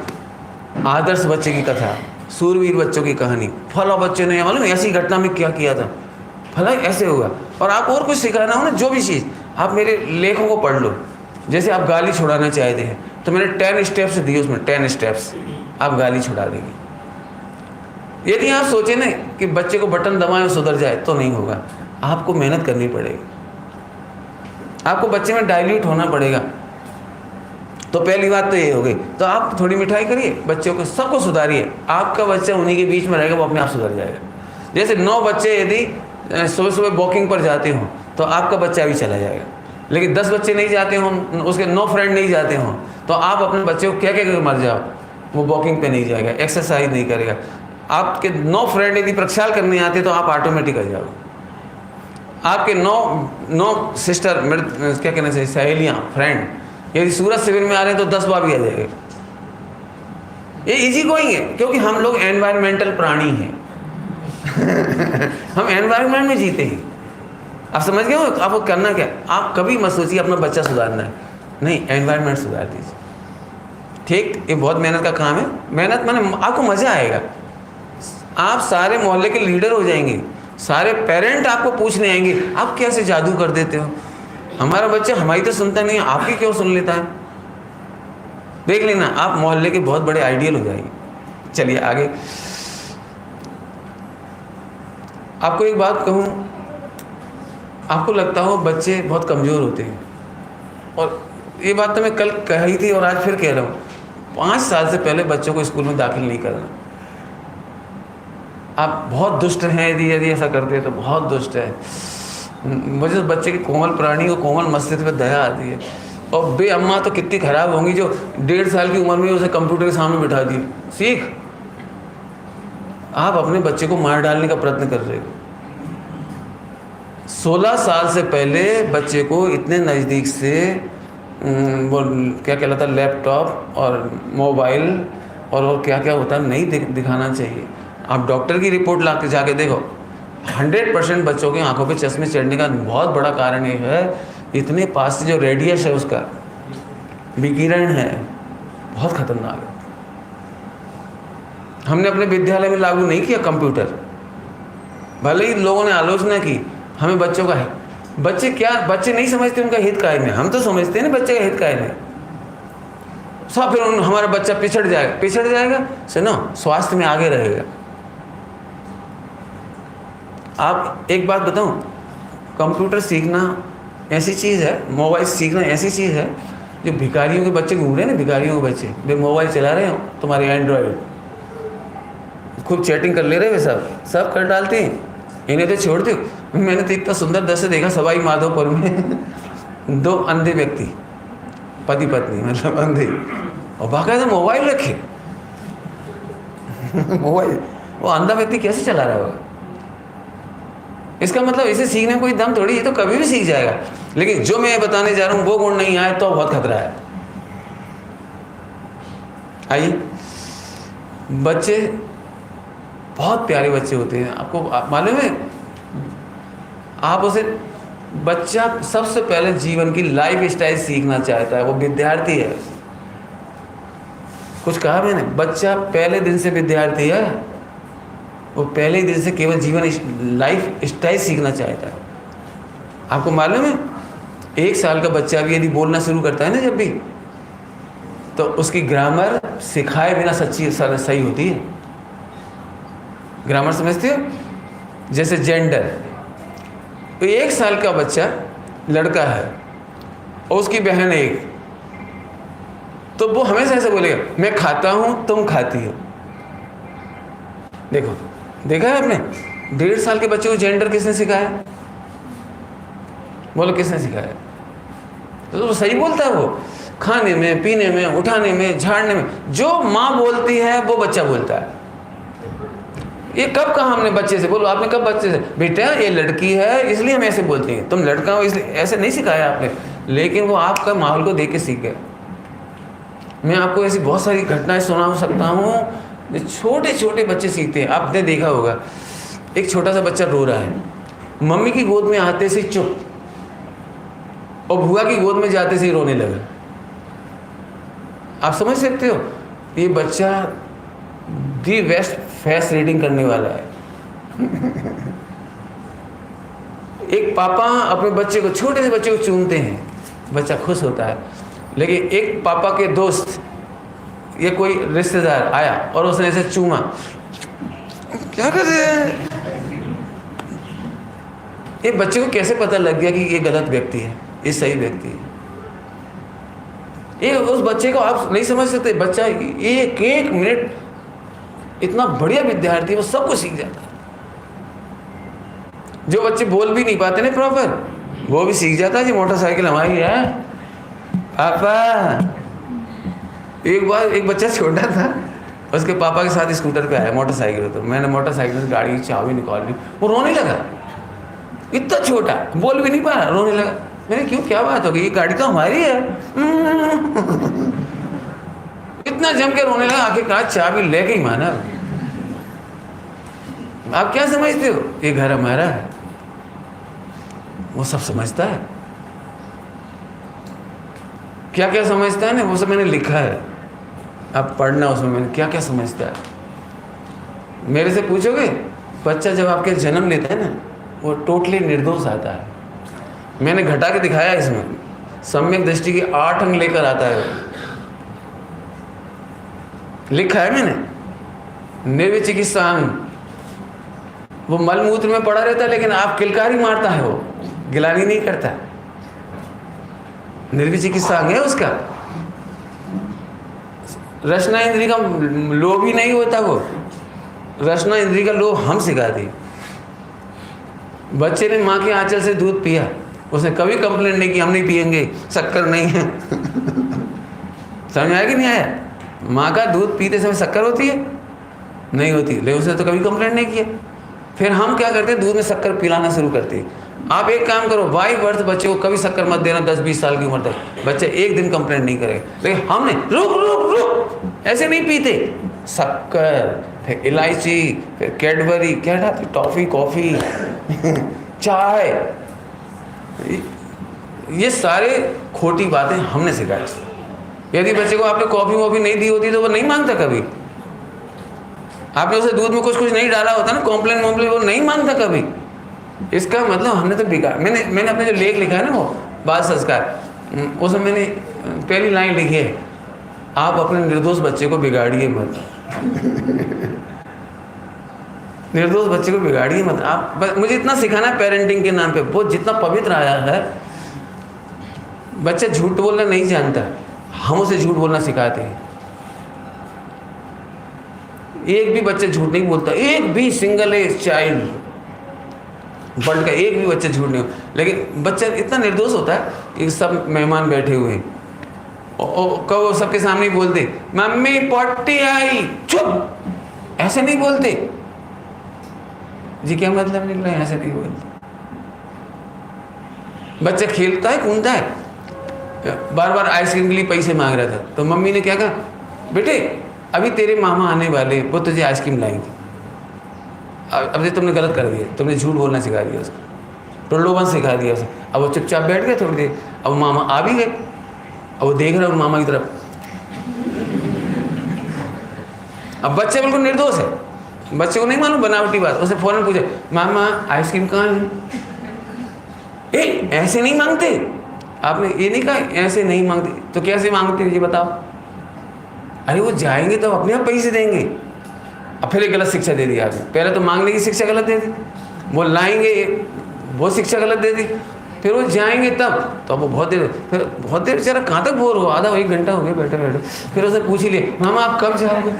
आदर्श बच्चे की कथा, सूरवीर बच्चों की कहानी, फला बच्चे ने मालूम ऐसी घटना में क्या किया था, फला ऐसे हुआ। और आप और कुछ सिखाना हो ना, जो भी चीज़, आप मेरे लेखों को पढ़ लो। जैसे आप गाली छुड़ाना चाहते हैं तो मैंने 10 स्टेप्स दिए, उसमें 10 स्टेप्स आप गाली छुड़ा देंगे। यदि आप सोचें ना कि बच्चे को बटन दबाएं और सुधर जाए, तो नहीं होगा, आपको मेहनत करनी पड़ेगी, आपको बच्चे में डाइल्यूट होना पड़ेगा। तो पहली बात तो ये हो गई। तो आप थोड़ी मिठाई करिए, बच्चों को सबको सुधारिए, आपका बच्चा उन्हीं के बीच में रहेगा, वो अपने आप सुधर जाएगा। जैसे 9 बच्चे यदि सुबह सुबह वॉकिंग पर जाते हों तो आपका बच्चा भी चला जाएगा। लेकिन 10 बच्चे नहीं जाते हों, उसके 9 फ्रेंड नहीं जाते हों, तो आप अपने बच्चे को क्या क्या मर जाओ, वो वॉकिंग पे नहीं जाएगा, एक्सरसाइज नहीं करेगा। आपके 9 फ्रेंड यदि प्रक्षाल करने आते तो आप ऑटोमेटिक आ जाओ। आपके 9 सिस्टर, क्या कहना चाहिए, सहेलियाँ, फ्रेंड, यदि सूरज शिविर में आ रहे हैं तो 10 बार भी आ जाएगा। ये इजी गोइंग है, क्योंकि हम लोग एनवायरमेंटल प्राणी हैं हम एनवायरमेंट में जीते हैं। आप समझ गए हो आपको करना क्या? आप कभी मत सोचिए अपना बच्चा सुधारना है, नहीं, एनवायरमेंट सुधार दीजिए। ठीक, ये बहुत मेहनत का काम है। मेहनत माने आपको मज़ा आएगा, आप सारे मोहल्ले के लीडर हो जाएंगे, सारे पेरेंट आपको पूछने आएंगे आप कैसे जादू कर देते हो, हमारा बच्चा हमारी तो सुनता नहीं है, आपकी क्यों सुन लेता है। देख लेना, आप मोहल्ले के बहुत बड़े आइडियल हो जाएंगे। चलिए आगे। आपको एक बात कहूँ, आपको लगता हो बच्चे बहुत कमज़ोर होते हैं, और ये बात तो मैं कल कही थी और आज फिर कह रहा हूँ, 5 साल से पहले बच्चों को स्कूल में दाखिल नहीं करना। आप बहुत दुष्ट हैं यदि ऐसा करते हैं तो बहुत दुष्ट है। मुझे तो बच्चे के कोमल प्राणी और कोमल मस्तिष्क पर दया आती है। और बे अम्मा तो कितनी ख़राब होंगी जो 1.5 साल की उम्र में उसे कंप्यूटर के सामने बिठा दी, सीख। आप अपने बच्चे को मार डालने का प्रयत्न कर रहे हो। 16 साल से पहले बच्चे को इतने नज़दीक से वो क्या कहलाता है, लैपटॉप और मोबाइल और क्या क्या होता है, नहीं दिखाना चाहिए। आप डॉक्टर की रिपोर्ट ला के जाके देखो, 100% बच्चों की आंखों पे चश्मे चढ़ने का बहुत बड़ा कारण ये है, इतने पास से जो रेडियस है उसका विकिरण है, बहुत खतरनाक है। हमने अपने विद्यालय में लागू नहीं किया कंप्यूटर, भले ही लोगों ने आलोचना की, हमें बच्चों का है, बच्चे नहीं समझते उनका हित कायम है, हम तो समझते हैं ना बच्चे का हित कायम है। सब फिर हमारा बच्चा पिछड़ जाएगा सुनो, स्वास्थ्य में आगे रहेगा। आप एक बात बताऊं, कंप्यूटर सीखना ऐसी चीज़ है, मोबाइल सीखना ऐसी चीज़ है, जो भिखारियों के बच्चे घूम रहे हैं ना, भिखारियों के बच्चे वे मोबाइल चला रहे हो, तुम्हारे एंड्रॉयड खूब चैटिंग कर ले रहे वे, सब कर डालते हैं, इन्हें तो छोड़ दो। मैंने तो इतना सुंदर दृश्य देखा सवाई माधोपुर में, 2 अंधे व्यक्ति, पति पत्नी मतलब अंधे, और बाकायदा मोबाइल रखे मोबाइल, वो अंधा व्यक्ति कैसे चला रहा होगा? इसका मतलब इसे सीखने में कोई दम थोड़ी, ये तो कभी भी सीख जाएगा। लेकिन जो मैं बताने जा रहा हूं वो गुण नहीं आए तो बहुत खतरा है। आइए, बच्चे बहुत प्यारे बच्चे होते हैं, आपको मालूम है, आप उसे बच्चा सबसे पहले जीवन की लाइफ स्टाइल सीखना चाहता है, वो विद्यार्थी है। कुछ कहा मैंने, बच्चा पहले दिन से विद्यार्थी है, वो पहले दिन से केवल जीवन लाइफ स्टाइल सीखना चाहता है। आपको मालूम है, 1 साल का बच्चा भी यदि बोलना शुरू करता है ना जब भी, तो उसकी ग्रामर सिखाए बिना सही होती है। ग्रामर समझते हो? जैसे जेंडर, तो 1 साल का बच्चा लड़का है और उसकी बहन एक, तो वो हमेशा ऐसे बोलेगा, मैं खाता हूं तुम खाती हो। देखो, देखा है आपने? 1.5 साल के बच्चे को जेंडर किसने सिखाया? बोलो किसने सिखाया? तो सही बोलता है वो, खाने में, पीने में, उठाने में, झाड़ने में, जो माँ बोलती है वो बच्चा बोलता है। ये कब कहा हमने बच्चे से? बोलो आपने कब बच्चे से, बेटा ये लड़की है इसलिए हम ऐसे बोलते हैं, तुम लड़का हो इसलिए, ऐसे नहीं सिखाया आपने। लेकिन वो आपका माहौल को देख के सीख गया। मैं आपको ऐसी बहुत सारी घटनाएं सुना सकता हूँ, छोटे छोटे बच्चे सीखते हैं। आपने देखा होगा, एक छोटा सा बच्चा रो रहा है, मम्मी की गोद में आते से चुप, और बुआ की गोद में जाते से ही रोने लगा। आप समझ सकते हो, ये बच्चा दी बेस्ट फेस रीडिंग करने वाला है। एक पापा अपने बच्चे को, छोटे से बच्चे को चूमते हैं, बच्चा खुश होता है। लेकिन एक पापा के दोस्त, ये कोई रिश्तेदार आया और उसने ऐसे चूमा, क्या कर रहे हैं? ये बच्चे को कैसे पता लग गया कि ये गलत व्यक्ति है, ये सही व्यक्ति है? ये उस बच्चे को आप नहीं समझ सकते। बच्चा एक एक मिनट इतना बढ़िया विद्यार्थी, वो सब कुछ सीख जाता है। जो बच्चे बोल भी नहीं पाते ना प्रॉपर, वो भी सीख जाता है कि मोटरसाइकिल हमारी है पापा। एक बार एक बच्चा छोटा था, उसके पापा के साथ स्कूटर पे आया, मोटरसाइकिल, तो मैंने मोटरसाइकिल से गाड़ी की चाबी निकाल ली, वो रोने लगा। इतना छोटा, बोल भी नहीं पा रहा, रोने लगा। मैंने क्यों, क्या बात हो गई? ये गाड़ी तो हमारी है। इतना जम के रोने लगा, आखिरकार चाबी लेके ही माना। आप क्या समझते हो? ये घर हमारा है। वो सब समझता है, क्या क्या समझता है ना, वो सब मैंने लिखा है, आप पढ़ना उसमें मैंने क्या क्या समझता है। मेरे से पूछोगे, बच्चा जब आपके जन्म लेता है ना, वो टोटली निर्दोष आता है। मैंने घटा के दिखाया इसमें, सम्यक दृष्टि की 8 अंक लेकर आता है, लिखा है मैंने। निर्विचिकित्सांग, वो मलमूत्र में पड़ा रहता है, लेकिन आप किलकारी मारता है, वो गिलानी नहीं करता। निर्विचिकित्सांग है उसका। रचना इंद्री का लोभ ही नहीं होता, वो रचना इंद्री का लोभ हम सिखा दिए। बच्चे ने माँ के आंचल से दूध पिया, उसने कभी कंप्लेंट नहीं की हम नहीं पिएंगे, शक्कर नहीं है। समझ आया कि नहीं आया? माँ का दूध पीते समय शक्कर होती है? नहीं होती, लेकिन उसने तो कभी कंप्लेंट नहीं किया। फिर हम क्या करते हैं, दूध में शक्कर पिलाना शुरू करते हैं। आप एक काम करो, बाई बर्थ बच्चे को कभी शक्कर मत देना 10-20 साल की उम्र तक, बच्चे एक दिन कंप्लेंट नहीं करेंगे। लेकिन हमने रुक रुक रुक ऐसे नहीं पीते, शक्कर, फिर इलायची, फिर कैडबरी, क्या डालते, टॉफ़ी, कॉफ़ी, चाय, ये सारे खोटी बातें हमने सिखाई। यदि बच्चे को आपने कॉफ़ी वॉफ़ी नहीं दी होती तो वो नहीं मांगता कभी। आपने उसे दूध में कुछ कुछ नहीं डाला होता ना, कॉम्प्लेन वॉम्प्लेन, वो नहीं मांगता कभी। इसका मतलब हमने तो बिगाड़, मैंने अपने जो लेख लिखा है ना वो बाल संस्कार, उसमें मैंने पहली लाइन लिखी है, आप अपने निर्दोष बच्चे को बिगाड़िए मत। निर्दोष बच्चे को बिगाड़िए मत आप। मुझे इतना सिखाना है पेरेंटिंग के नाम पे, वो जितना पवित्र आया है। बच्चा झूठ बोलना नहीं जानता, हम उसे झूठ बोलना सिखाते हैं। एक भी बच्चा झूठ नहीं बोलता, एक भी सिंगल एज चाइल्ड वर्ल्ड का एक भी बच्चा झूठ नहीं हो। लेकिन बच्चा इतना निर्दोष होता है कि सब मेहमान बैठे हुए हैं, कहो सबके सामने ही बोलते मम्मी पॉटी आई, चुप, ऐसे नहीं बोलते जी, क्या मतलब निकला, ऐसे नहीं बोलते। बच्चा खेलता है, कूदता है, बार बार आइसक्रीम के लिए पैसे मांग रहा था, तो मम्मी ने क्या कहा, बेटे अभी तेरे मामा आने वाले, वो तुझे आइसक्रीम लाएंगे। अब ये तुमने गलत कर दिया, तुमने झूठ बोलना सिखा दिया उसको, प्रलोभन सिखा दिया उसे। अब वो चुपचाप बैठ गए थोड़ी देर, अब मामा आ भी गए, अब वो देख रहे हो मामा की तरफ। अब बच्चे बिल्कुल निर्दोष है, बच्चे को नहीं मालूम बनावटी बात। उसे फौरन पूछे मामा आइसक्रीम कहाँ है। ऐसे नहीं मांगते, आपने ये नहीं कहा ऐसे नहीं मांगते, तो कैसे मांगते ये बताओ। अरे वो जाएंगे तो अपने आप पैसे देंगे। अब फिर एक गलत शिक्षा दे दी आपने, पहले तो मांगने की शिक्षा गलत दे दी, वो लाएंगे वो शिक्षा गलत दे दी, फिर वो जाएंगे तब तो अब वो बहुत देर बेचारा कहाँ तक बोर हो, आधा 1 घंटा हो गया बैठे बैठे। फिर उसे पूछ ही लिए मामा आप कब जाओगे।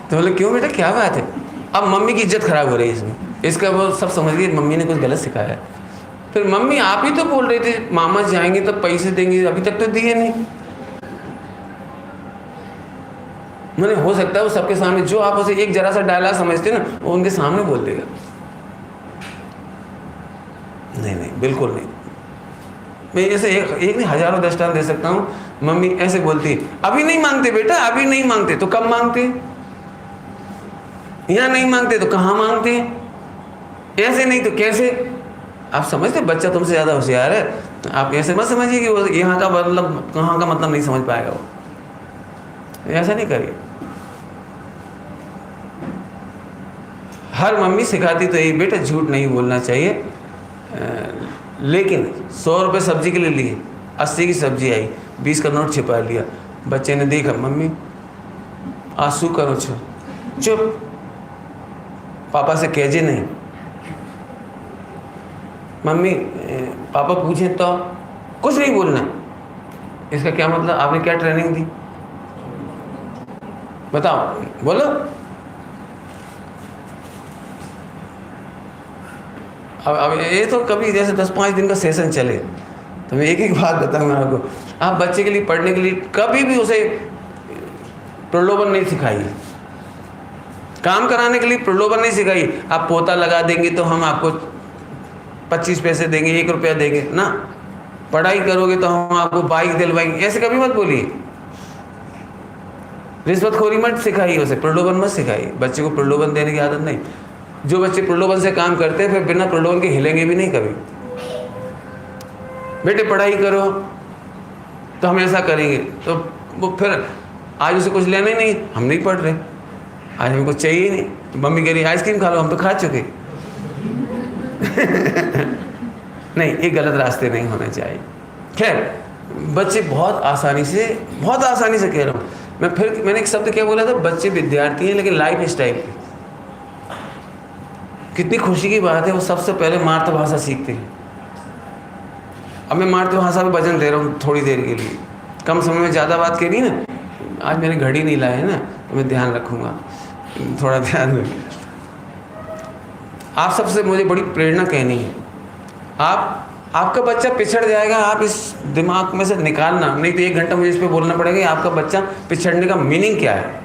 तो बोले क्यों बेटा क्या बात है। अब मम्मी की इज्जत खराब हो रही है इसमें, इसका वो सब समझ गए मम्मी ने कुछ गलत सिखाया। फिर मम्मी आप ही तो बोल रहे थे मामा जाएंगे तो पैसे देंगे, अभी तक तो दिए नहीं। मैंने हो सकता है वो सबके सामने जो आप उसे एक जरा सा डायलॉग समझते ना, वो उनके सामने बोल देगा। नहीं नहीं बिल्कुल नहीं। मैं ऐसे एक नहीं हजारों दृष्टांत दे सकता हूँ। मम्मी ऐसे बोलती अभी नहीं मांगते बेटा, अभी नहीं मांगते तो कब मांगते, यहाँ नहीं मांगते तो कहाँ मांगते, ऐसे नहीं तो कैसे। आप समझते बच्चा तुमसे ज़्यादा होशियार है, आप ऐसे मत समझिए कि वो यहाँ का मतलब कहाँ का मतलब नहीं समझ पाएगा, वो ऐसा नहीं करिए। हर मम्मी सिखाती तो यही बेटा झूठ नहीं बोलना चाहिए। लेकिन 100 रुपये सब्जी के लिए लिए, 80 की सब्जी आई, 20 का नोट छिपा लिया। बच्चे ने देखा मम्मी आंसू करो, चुप, पापा से कहजे नहीं। मम्मी पापा पूछे तो कुछ नहीं बोलना। इसका क्या मतलब, आपने क्या ट्रेनिंग दी बताओ, बोलो। अब ये तो कभी जैसे 10-5 दिन का सेशन चले तो मैं एक बात बताऊंगा आपको। आप बच्चे के लिए पढ़ने के लिए कभी भी उसे प्रलोभन नहीं सिखाइए, काम कराने के लिए प्रलोभन नहीं सिखाइए। आप पोता लगा देंगे तो हम आपको 25 पैसे देंगे, 1 रुपया देंगे ना, पढ़ाई करोगे तो हम आपको बाइक दिलवाएंगे, ऐसे कभी मत बोलिए। रिश्वतखोरी मत सिखाइए उसे, प्रलोभन मत सिखाइए। बच्चे को प्रलोभन देने की आदत नहीं। जो बच्चे प्रलोभन से काम करते हैं फिर बिना प्रलोभन के हिलेंगे भी नहीं कभी। बेटे पढ़ाई करो तो हम ऐसा करेंगे, तो वो फिर आज उसे कुछ लेना ही नहीं, हम नहीं पढ़ रहे, आज हमें कुछ चाहिए नहीं। मम्मी कह रही आइसक्रीम खा लो, हम तो खा चुके। नहीं, ये गलत रास्ते नहीं होने चाहिए। खैर बच्चे बहुत आसानी से कह रहा हूँ मैं, फिर मैंने एक शब्द क्या बोला था, बच्चे विद्यार्थी हैं लेकिन लाइफ स्टाइल की। कितनी खुशी की बात है, वो सबसे पहले मातृभाषा सीखते हैं। अब मैं मातृभाषा पे वचन दे रहा हूँ थोड़ी देर के लिए, कम समय में ज़्यादा बात करी ना। आज मेरी घड़ी नहीं लाए है ना, तो मैं ध्यान रखूँगा, थोड़ा ध्यान में। आप सबसे मुझे बड़ी प्रेरणा कहनी है। आपका बच्चा पिछड़ जाएगा, आप इस दिमाग में से निकालना, नहीं तो 1 घंटा मुझे इस पर बोलना पड़ेगा कि आपका बच्चा पिछड़ने का मीनिंग क्या है।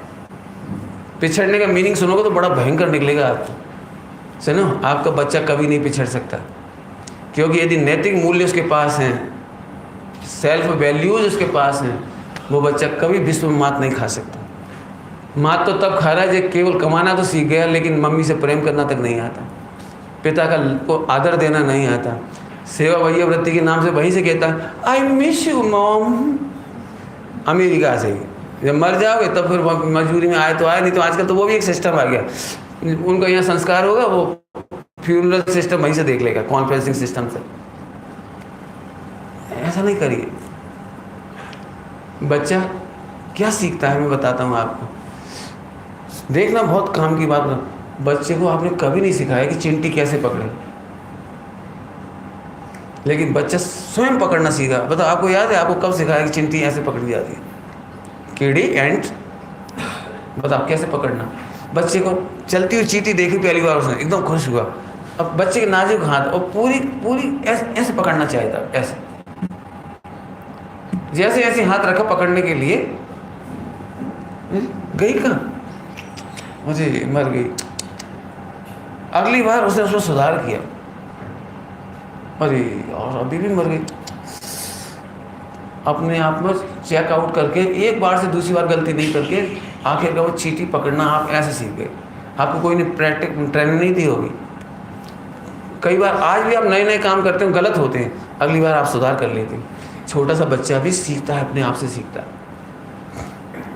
पिछड़ने का मीनिंग सुनोगे तो बड़ा भयंकर निकलेगा आपको। सुनो, आपका बच्चा कभी नहीं पिछड़ सकता, क्योंकि यदि नैतिक मूल्य उसके पास हैं, सेल्फ वैल्यूज उसके पास हैं, वो बच्चा कभी विश्व में मात नहीं खा सकता। मात तो तब खा रहा है जो केवल कमाना तो सीख गया, लेकिन मम्मी से प्रेम करना तक नहीं आता, पिता को आदर देना नहीं आता। सेवा भैया वृत्ति के नाम से वहीं से कहता है I miss you mom, America से ही। जब मर जाओगे तब फिर मजबूरी में आए तो आए, नहीं तो आजकल तो वो भी एक सिस्टम आ गया, उनका यहाँ संस्कार होगा, वो फ्यूनरल सिस्टम वहीं से देख लेगा, कॉन्फ्रेंसिंग सिस्टम से। ऐसा नहीं करिए। बच्चा क्या सीखता है मैं बताता हूँ आपको, देखना बहुत काम की बात ना। बच्चे को आपने कभी नहीं सिखाया कि चिंटी कैसे पकड़े, लेकिन बच्चा स्वयं पकड़ना सीखा। बताओ, आपको याद है आपको कब सिखाया कि चिंटी ऐसे पकड़ी जाती है, कीड़ी एंट, बताओ कैसे पकड़ना। बच्चे को चलती हुई चींटी देखी पहली बार, उसने एकदम खुश हुआ। अब बच्चे के नाजुक हाथ और पूरी पूरी ऐसे पकड़ना चाहिए था, ऐसे जैसे ऐसे हाथ रखा पकड़ने के लिए, गई कहाँ, मुझे मर गई। अगली बार उसने उसमें सुधार किया, अरे और अभी भी मर गई। अपने आप में चेक आउट करके एक बार से दूसरी बार गलती नहीं करके आखिरकार वो चींटी पकड़ना आप ऐसे सीख गए। आपको कोई ने ट्रेनिंग नहीं दी होगी। कई बार आज भी आप नए नए काम करते हो, गलत होते हैं, अगली बार आप सुधार कर लेते हैं। छोटा सा बच्चा भी सीखता है, अपने आप से सीखता है।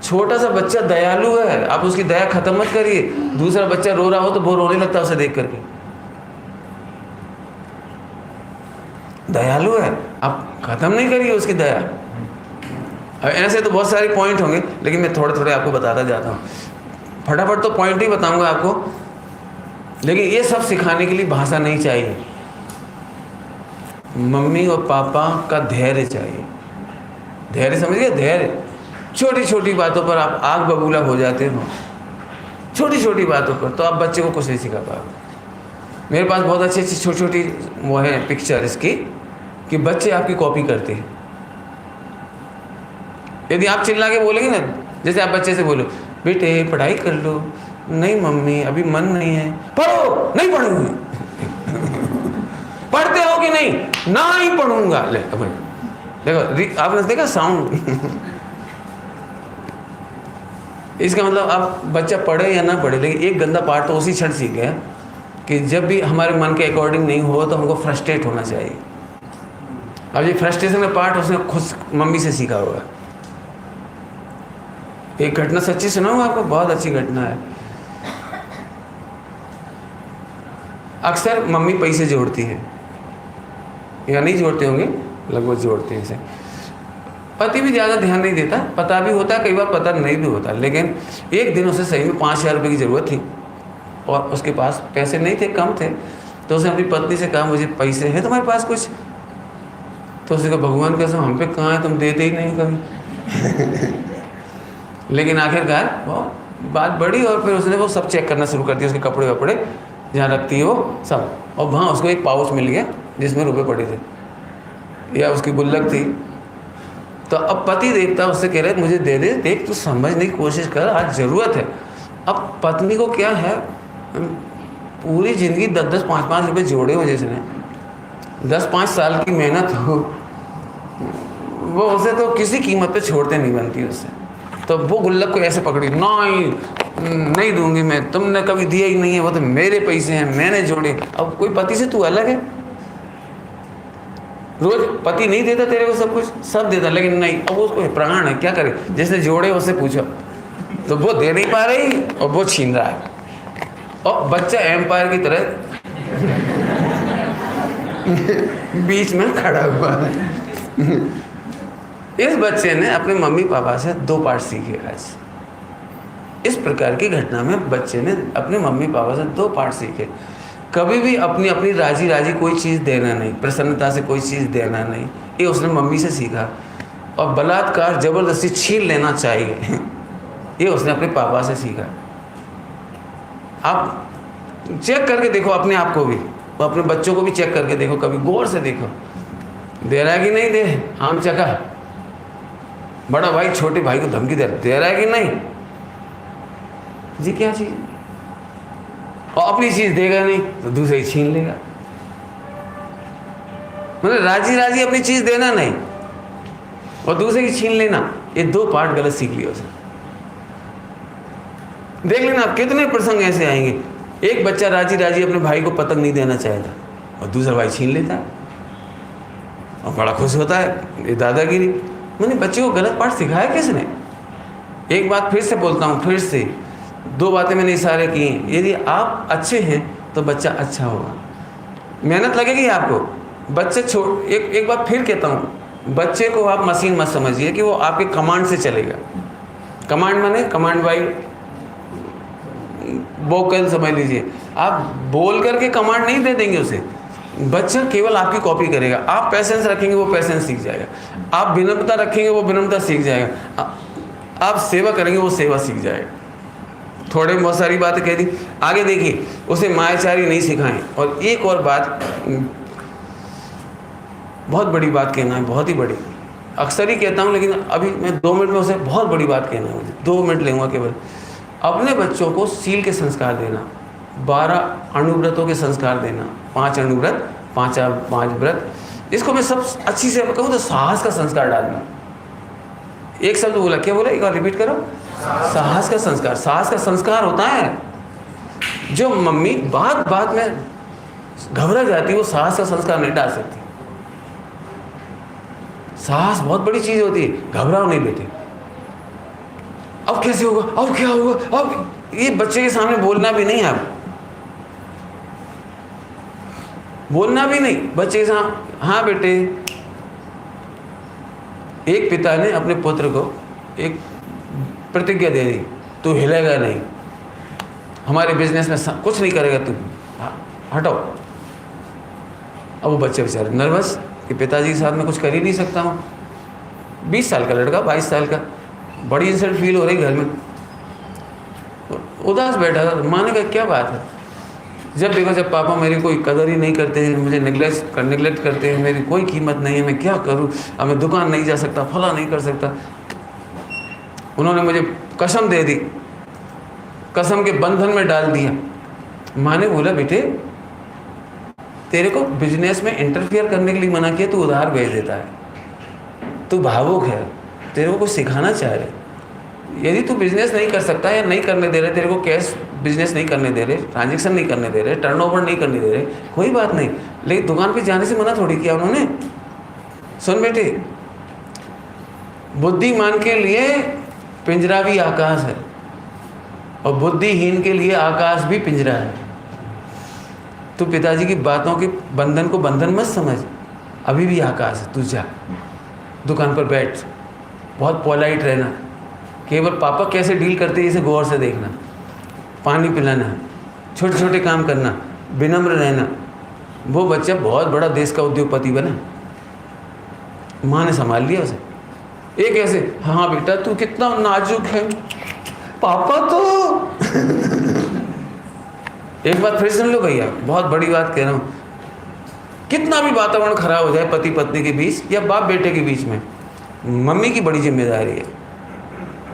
छोटा सा बच्चा दयालु है, आप उसकी दया खत्म मत करिए। दूसरा बच्चा रो रहा हो तो वो रोने लगता है उसे देख करके, दयालु है, आप खत्म नहीं करिए उसकी दया। अब ऐसे तो बहुत सारे पॉइंट होंगे, लेकिन मैं थोड़े थोड़े आपको बताता जाता हूँ। फटाफट तो पॉइंट ही बताऊंगा आपको, लेकिन ये सब सिखाने के लिए भाषा नहीं चाहिए। मम्मी और पापा का धैर्य चाहिए। धैर्य समझिए, धैर्य। छोटी छोटी बातों पर आप आग बबूला हो जाते हो, छोटी छोटी बातों पर, तो आप बच्चे को कुछ नहीं सिखा पाओगे। मेरे पास बहुत अच्छी अच्छी छोटी छोटी वो है पिक्चर इसकी, कि बच्चे आपकी कॉपी करते हैं। यदि आप चिल्ला के बोलेंगे ना, जैसे आप बच्चे से बोलो बेटे पढ़ाई कर लो, नहीं मम्मी अभी मन नहीं है, पढ़ो, नहीं पढ़ूंगी। पढ़ते हो कि नहीं, ना ही पढ़ूंगा। ले देखो, आपने देखा साउंड। इसका मतलब आप बच्चा पढ़े या ना पढ़े, लेकिन एक गंदा पार्ट तो उसी क्षण सीख गया कि जब भी हमारे मन के अकॉर्डिंग नहीं हो तो हमको फ्रस्ट्रेट होना चाहिए। अब ये फ्रस्ट्रेशन का पार्ट उसने खुद मम्मी से सीखा होगा। एक घटना सच्ची सुनाऊं आपको, बहुत अच्छी घटना है। अक्सर मम्मी पैसे जोड़ती है, या नहीं जोड़ते होंगे, लगभग जोड़ते हैं इसे। पति भी ज़्यादा ध्यान नहीं देता, पता भी होता है, कई बार पता नहीं भी होता। लेकिन एक दिन उसे सही में 5,000 रुपये की ज़रूरत थी और उसके पास पैसे नहीं थे, कम थे। तो उसने अपनी पत्नी से कहा मुझे पैसे हैं तुम्हारे पास कुछ? तो उसने कहा भगवान कसम हम पे कहाँ है, तुम देते ही नहीं कभी। लेकिन आखिरकार वो बात बढ़ी और फिर उसने वो सब चेक करना शुरू कर दिया, उसके कपड़े वपड़े जहाँ रखती है वो सब, और वहाँ उसको एक पाउच मिल गया जिसमें रुपए पड़े थे या उसकी गुल्लक थी। तो अब पति देखता उससे कह रहे मुझे दे दे, देख तू समझने की कोशिश कर, आज ज़रूरत है। अब पत्नी को क्या है, पूरी ज़िंदगी 10-10, 5-5 रुपये जोड़े हो जिसने, 10-5 साल की मेहनत हो, वो उसे तो किसी कीमत पे छोड़ते नहीं बनती उससे। तो वो गुल्लक को ऐसे पकड़ी, नहीं दूंगी मैं, तुमने कभी दिया ही नहीं है, वो तो मेरे पैसे हैं, मैंने जोड़े। अब कोई पति से तू अलग है, रोज पति नहीं देता तेरे को सब कुछ, सब देता, लेकिन नहीं, अब उसको प्राण है, क्या करे, जिसने जोड़े उससे पूछो, तो वो दे नहीं पा रही और वो छीन रहा है। और बच्चा एम्पायर की तरह बीच में खड़ा हुआ है। इस बच्चे ने अपने मम्मी पापा से 2 पाठ सीखे आज। इस प्रकार की घटना में बच्चे ने अपने मम्मी पापा से 2 पाठ सीखे। कभी भी अपनी अपनी राजी राजी कोई चीज़ देना नहीं, प्रसन्नता से कोई चीज़ देना नहीं, ये उसने मम्मी से सीखा। और बलात्कार जबरदस्ती छीन लेना चाहिए, ये उसने अपने पापा से सीखा। आप चेक करके देखो अपने आप को भी, और अपने बच्चों को भी चेक करके देखो, कभी गौर से देखो, दे रहा है कि नहीं दे, आम चका। बड़ा भाई छोटे भाई को धमकी दे रहा है कि नहीं, जी क्या चीज़, और अपनी चीज़ देगा नहीं तो दूसरे छीन लेगा। मतलब राजी राजी अपनी चीज़ देना नहीं और दूसरे की छीन लेना, ये दो पार्ट गलत सीख लिया उसने। देख लेना आप कितने प्रसंग ऐसे आएंगे, एक बच्चा राजी राजी अपने भाई को पतंग नहीं देना चाहेगा और दूसरा भाई छीन लेता है और बड़ा खुश होता है, ये दादागिरी। मैंने बच्चे को गलत पाठ सिखाया किसने? एक बात फिर से बोलता हूँ, फिर से दो बातें मैंने इशारे की हैं। यदि आप अच्छे हैं तो बच्चा अच्छा होगा, मेहनत लगेगी आपको। बच्चे एक बात फिर कहता हूँ, बच्चे को आप मशीन मत समझिए कि वो आपके कमांड से चलेगा। कमांड माने कमांड बाई वोकल समझ लीजिए, आप बोल करके कमांड नहीं दे देंगे उसे। बच्चा केवल आपकी कॉपी करेगा। आप पैसेंस रखेंगे वो पैसेंस सीख जाएगा, आप विनम्रता रखेंगे वो विनम्रता सीख जाएगा, आप सेवा करेंगे वो सेवा सीख जाएगा। थोड़े बहुत सारी बातें कह दी, आगे देखिए उसे मायाचारी नहीं सिखाएं। और एक और बात, बहुत बड़ी बात कहना है, बहुत ही बड़ी, अक्सर ही कहता हूँ लेकिन अभी मैं 2 मिनट में उसे बहुत बड़ी बात कहना है, मुझे 2 मिनट लेंगे केवल। अपने बच्चों को सील के संस्कार देना, 12 अणुव्रतों के संस्कार देना, 5 अणुव्रत, 5 व्रत, इसको मैं सब अच्छी से कहूँ तो साहस का संस्कार डालना। एक शब्द बोला, क्या बोला, एक बार रिपीट करो। साहस का संस्कार। साहस का संस्कार होता है जो मम्मी बात बात में घबरा जाती है, वो साहस का संस्कार नहीं डाल सकती। साहस बहुत बड़ी चीज होती है। घबराओ नहीं बेटे, अब कैसे होगा, अब क्या होगा, अब ये बच्चे के सामने बोलना भी नहीं, आप बोलना भी नहीं बच्चे के सामने। हाँ बेटे, एक पिता ने अपने पुत्र को एक प्रतिज्ञा दे दी, तू हिलेगा नहीं, हमारे बिजनेस में कुछ नहीं करेगा तू, हटो। अब वो बच्चे बेचारे नर्वस कि पिताजी के साथ में कुछ कर ही नहीं सकता हूँ। 20 साल का लड़का, 22 साल का, बड़ी इंसल्ट फील हो रही घर में, उदास बैठा था। माँ ने कहा क्या बात है? जब देखो जब पापा मेरी कोई कदर ही नहीं करते हैं, मुझे निगलेक्ट करते हैं, मेरी कोई कीमत नहीं है, मैं क्या करूँ? अब मैं दुकान नहीं जा सकता, फला नहीं कर सकता। उन्होंने मुझे कसम दे दी, कसम के बंधन में डाल दिया। माँ ने बोला बेटे तेरे को बिजनेस में इंटरफियर करने के लिए मना किया, तू उधार भेज देता है, तू भावुक है, तेरे को कुछ सिखाना चाह रहे। यदि तू बिजनेस नहीं कर सकता या नहीं करने दे रहे, तेरे को कैश बिजनेस नहीं करने दे रहे, ट्रांजैक्शन नहीं करने दे रहे, टर्नओवर नहीं करने दे रहे, कोई बात नहीं, लेकिन दुकान पे जाने से मना थोड़ी किया उन्होंने। सुन बेटे, बुद्धिमान के लिए पिंजरा भी आकाश है और बुद्धिहीन के लिए आकाश भी पिंजरा है। तू पिताजी की बातों के बंधन को बंधन मत समझ, अभी भी आकाश है। तू जा दुकान पर बैठ, बहुत पोलाइट रहना, केवल पापा कैसे डील करते हैं इसे गौर से देखना, पानी पिलाना, छोटे छोटे काम करना, विनम्र रहना। वो बच्चा बहुत बड़ा देश का उद्योगपति बना, माँ ने संभाल लिया उसे। एक ऐसे, हाँ बेटा तू कितना नाजुक है पापा तो एक बात फिर सुन लो भैया, बहुत बड़ी बात कह रहा हूँ। कितना भी वातावरण खराब हो जाए पति पत्नी के बीच या बाप बेटे के बीच में, मम्मी की बड़ी जिम्मेदारी है,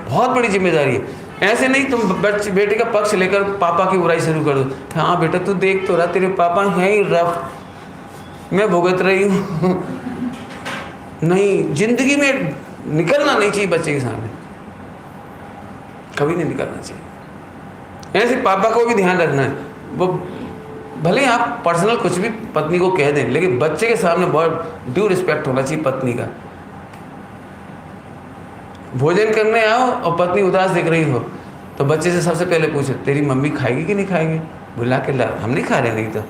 बहुत बड़ी जिम्मेदारी है। ऐसे नहीं तुम बच्चे बेटे का पक्ष लेकर पापा की बुराई शुरू कर दो। हाँ बेटा तू देख तो रहा, तेरे पापा हैं ही रफ, मैं भुगत रही हूँ। नहीं, जिंदगी में निकलना नहीं चाहिए बच्चे के सामने, कभी नहीं निकलना चाहिए। ऐसे पापा को भी ध्यान रखना है। वो भले आप पर्सनल कुछ भी पत्नी को कह दें, लेकिन बच्चे के सामने बहुत ड्यू रिस्पेक्ट होना चाहिए पत्नी का। भोजन करने आओ और पत्नी उदास दिख रही हो तो बच्चे से सबसे पहले पूछो तेरी मम्मी खाएगी कि नहीं खाएगी? बुला के ला, हम नहीं खा रहे, नहीं तो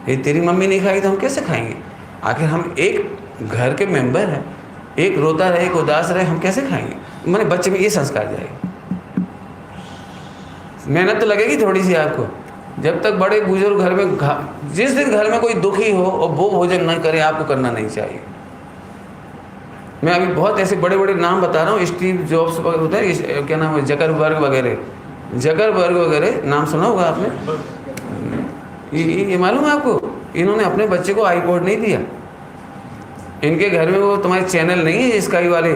ये तेरी मम्मी नहीं खाएगी तो हम कैसे खाएंगे? आखिर हम एक घर के मेंबर हैं, एक रोता रहे एक उदास रहे, हम कैसे खाएंगे? मैंने बच्चे में ये संस्कार जाएगा। मेहनत तो लगेगी थोड़ी सी आपको, जब तक बड़े बुजुर्ग घर में, जिस दिन घर में कोई दुखी हो और वो भोजन न करे, आपको करना नहीं चाहिए। मैं अभी बहुत ऐसे बड़े बड़े नाम बता रहा हूँ, स्टीव जॉब्स होता है, क्या नाम है, जकरबर्ग वगैरह नाम सुना होगा आपने। ये मालूम है आपको, इन्होंने अपने बच्चे को आईपॉड नहीं दिया। इनके घर में वो तुम्हारे चैनल नहीं है, स्काई वाले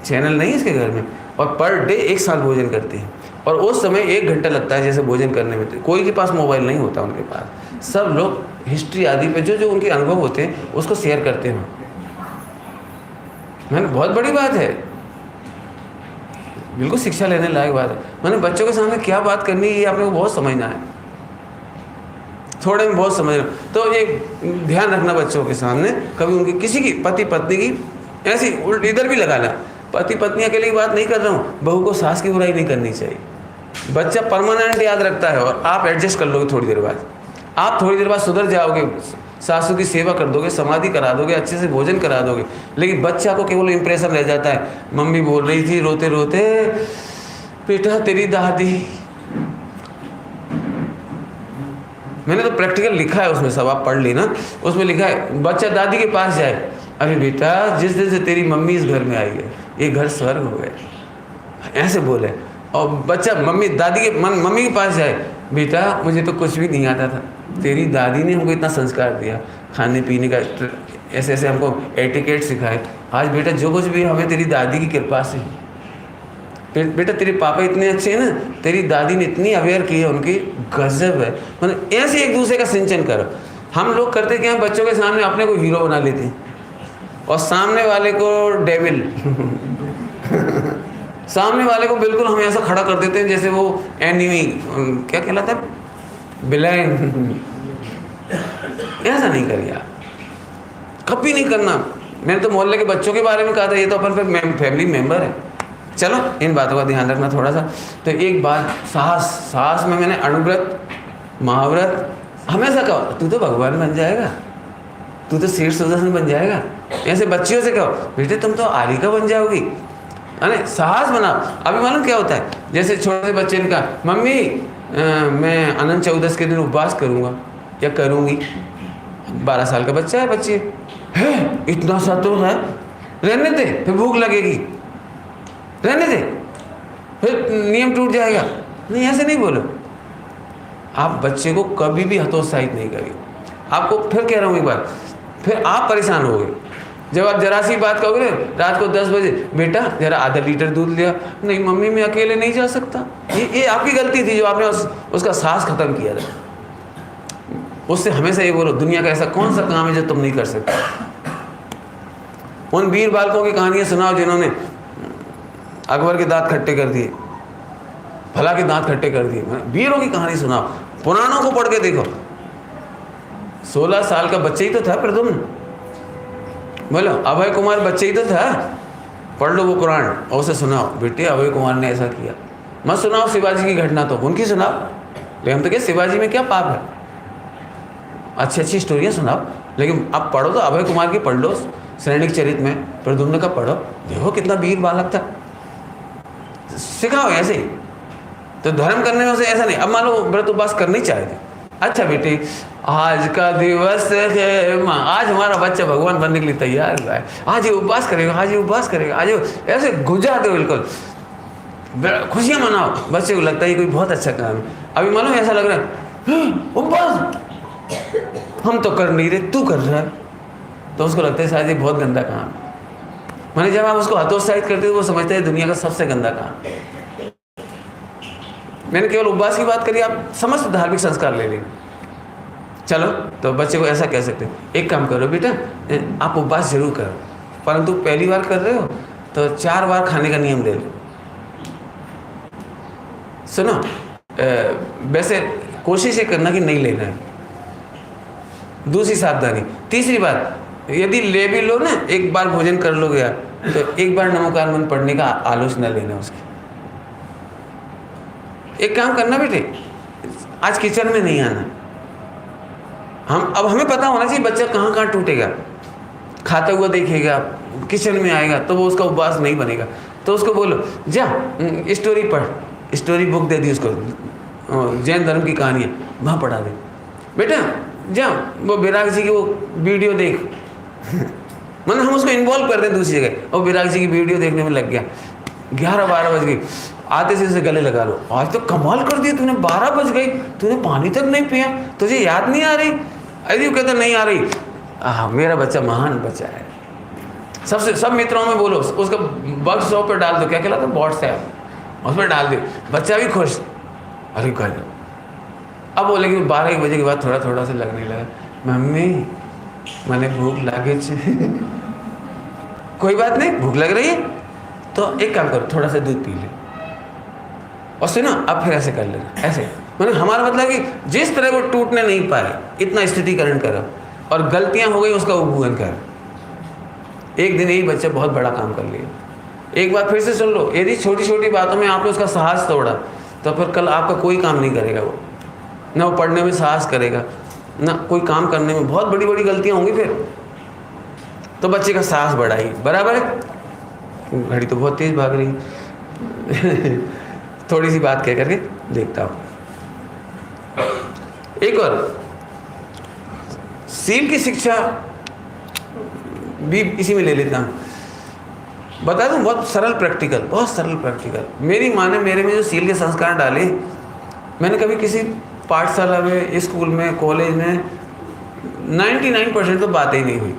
चैनल नहीं है इसके घर में, और पर डे 1 साल भोजन करते हैं। और उस समय 1 घंटा लगता है जैसे भोजन करने में। कोई के पास मोबाइल नहीं होता उनके पास, सब लोग हिस्ट्री आदि पे जो जो उनके अनुभव होते हैं उसको शेयर करते हैं। मैंने बहुत बड़ी बात है, बिल्कुल शिक्षा लेने लायक बात है। मैंने बच्चों के सामने क्या बात करनी है ये आपने को बहुत समझना है, थोड़े में बहुत समझना। तो ये ध्यान रखना बच्चों के सामने, कभी उनकी किसी की पति पत्नी की ऐसी उल्ट इधर भी लगा ला, पति पत्नी अकेले की बात नहीं कर रहा हूँ, बहू को सास की बुराई नहीं करनी चाहिए। बच्चा परमानेंट याद रखता है और आप एडजस्ट कर लोगे थोड़ी देर बाद, आप थोड़ी देर बाद सुधर जाओगे, सासू की सेवा कर दोगे, समाधि करा दोगे, अच्छे से भोजन करा दोगे। लेकिन बच्चा को केवल इंप्रेशन रह जाता है, मम्मी बोल रही थी रोते रोते, बेटा तेरी दादी, मैंने तो प्रैक्टिकल लिखा है उसमें, सब आप पढ़ लेना, उसमें लिखा है बच्चा दादी के पास जाए, अरे बेटा जिस दिन से तेरी मम्मी इस घर में आई है ये घर स्वर्ग हो गए, ऐसे बोले। और बच्चा मम्मी दादी के मम्मी के पास जाए, बेटा मुझे तो कुछ भी नहीं आता था, तेरी दादी ने हमको इतना संस्कार दिया, खाने पीने का ऐसे ऐसे हमको एटिकेट सिखाए, आज बेटा जो कुछ भी हमें तेरी दादी की कृपा से। बेटा तेरे पापा इतने अच्छे हैं ना, तेरी दादी ने इतनी अवेयर की है उनकी, गजब है। मतलब ऐसे एक दूसरे का सिंचन करो। हम लोग करते क्या, बच्चों के सामने अपने को हीरो बना लेते हैं और सामने वाले को डेविल सामने वाले को बिल्कुल हम ऐसा खड़ा कर देते हैं जैसे वो एनिमी, क्या कहलाता है, विलेन। ऐसा नहीं करिए, कभी नहीं करना। मैंने तो मोहल्ले के बच्चों के बारे में कहा था, ये तो अपन फिर फैमिली मेंबर है। चलो इन बातों का ध्यान रखना थोड़ा सा। तो एक बात, साहस में मैंने अणुव्रत, महाव्रत हमेशा कहो, तू तो भगवान बन जाएगा, तू तो शेर सुदर्शन बन जाएगा। ऐसे बच्चियों से कहो, बेटे तुम तो आलिका बन जाओगी, है साहस बनाओ। अभी मालूम क्या होता है, जैसे छोटे बच्चे ने कहा, मम्मी मैं अनंत चौदस के दिन उपवास करूँगा या करूँगी। 12 साल का बच्चा है, बच्चे है, इतना सा तो है, रहने दे, फिर भूख लगेगी, रहने दे, फिर नियम टूट जाएगा। नहीं, ऐसे नहीं बोलो। आप बच्चे को कभी भी हतोत्साहित नहीं करिए। आपको फिर कह रहा हूँ एक बार, फिर आप परेशान होगे जब आप जरा सी बात कहोगे रात को 10 बजे, बेटा जरा आधा लीटर दूध लिया। नहीं मम्मी मैं अकेले नहीं जा सकता। ये आपकी गलती थी जो आपने उसका साहस खत्म किया था। उससे हमेशा ये बोलो, दुनिया का ऐसा कौन सा काम है जो तुम नहीं कर सकते। उन वीर बालकों की कहानियां सुनाओ जिन्होंने अकबर के दांत खट्टे कर दिए, फला के दांत खट्टे कर दिए। वीरों की कहानी सुनाओ, पुराणों को पढ़ के देखो। 16 साल का बच्चे ही तो था प्रद्युम्न, बोलो अभय कुमार बच्चे ही तो था। पढ़ लो वो कुरान और उसे सुनाओ, बेटे अभय कुमार ने ऐसा किया। मत सुनाओ शिवाजी की घटना, तो उनकी सुनाओ। लेकिन हम तो क्या, शिवाजी में क्या पाप है, अच्छी अच्छी स्टोरियाँ सुनाओ। लेकिन अब पढ़ो तो अभय कुमार की पढ़ लो, सैनिक चरित्र में प्रद्युम्न का पढ़ो, देखो कितना वीर बालक था। सिखाओ ऐसे ही। तो धर्म करने में उसे ऐसा नहीं, अब मान लो व्रत उपवास करनी चाहिए थे, अच्छा बेटे आज का दिवस है, आज हमारा बच्चा भगवान बनने के लिए तैयार हुआ है, आज ये उपवास करेगा, आज ये उपवास करेगा, आज ऐसे गुजा दो, बिल्कुल खुशियाँ मनाओ। बच्चे को लगता है ये कोई बहुत अच्छा काम है। अभी मालूम ऐसा लग रहा है उपवास हम तो कर नहीं रहे, तू कर रहा है, तो उसको लगता है शायद ये बहुत गंदा काम है। मैंने जब आप उसको हतोत्साहित करते हो वो समझते हैं दुनिया का सबसे गंदा काम। मैंने केवल उपवास की बात करी, आप समस्त धार्मिक संस्कार ले लेंगे। चलो तो बच्चे को ऐसा कह सकते हैं, एक काम करो बेटा आप उपवास जरूर करो, परंतु पहली बार कर रहे हो तो 4 बार खाने का नियम ले लो। सुनो वैसे कोशिश ये करना कि नहीं लेना है, दूसरी सावधानी। तीसरी बात, यदि ले भी लो ना, एक बार भोजन कर लोगे यार, तो एक बार नमोकारमन पढ़ने का आलोचना लेना उसकी। एक काम करना बेटे, आज किचन में नहीं आना। अब हमें पता होना चाहिए बच्चा कहाँ कहाँ टूटेगा, खाता हुआ देखेगा, किचन में आएगा तो वो उसका उपवास नहीं बनेगा। तो उसको बोलो जा स्टोरी पढ़, स्टोरी बुक दे दी उसको, जैन धर्म की कहानियाँ वहाँ पढ़ा दे। बेटा जा वो विराग जी की वो वीडियो देख मतलब हम उसको इन्वॉल्व कर रहे हैं दूसरी जगह, और विराग जी की वीडियो देखने में लग गया। 11-12 बज गई, आते से उसे गले लगा लो, आज तो कमाल कर दिया तूने, 12 बज गई तूने पानी तक नहीं पिया, तुझे याद नहीं आ रही? अरे कहता नहीं आ रही। मेरा बच्चा महान बच्चा है। सब मित्रों में बोलो उसका वर्कशॉप पे डाल दो, क्या कहलाता है, व्हाट्सएप, उसमें डाल दी, बच्चा भी खुश। अरे कर अब बोले कि 12-1 बजे के बाद थोड़ा थोड़ा सा लगने लगा, मम्मी मैंने भूख लगे कोई बात नहीं, भूख लग रही है तो एक काम करो, थोड़ा सा दूध पी ले और सुनो अब फिर ऐसे कर लेना, ऐसे। मतलब हमारा मतलब कि जिस तरह वो टूटने नहीं पाए इतना स्थितिकरण करो, और गलतियां हो गई उसका उपभोगन कर। एक दिन यही बच्चा बहुत बड़ा काम कर लिया। एक बात फिर से सुन लो, यदि छोटी छोटी बातों में आपने उसका साहस तोड़ा तो फिर कल आपका कोई काम नहीं करेगा वो, ना वो पढ़ने में साहस करेगा, ना कोई काम करने में। बहुत बड़ी बड़ी गलतियां होंगी फिर। तो बच्चे का साहस बढ़ाइए, बराबर है। घड़ी तो बहुत तेज भाग रही थोड़ी सी बात कह करके देखता हूँ। एक और सील की शिक्षा भी इसी में ले लेता हूँ। बता दूँ बहुत सरल प्रैक्टिकल, बहुत सरल प्रैक्टिकल। मेरी माँ ने मेरे में जो सील के संस्कार डाले, मैंने कभी किसी पाठशाला में, स्कूल में, कॉलेज में 99% तो बातें ही नहीं हुई,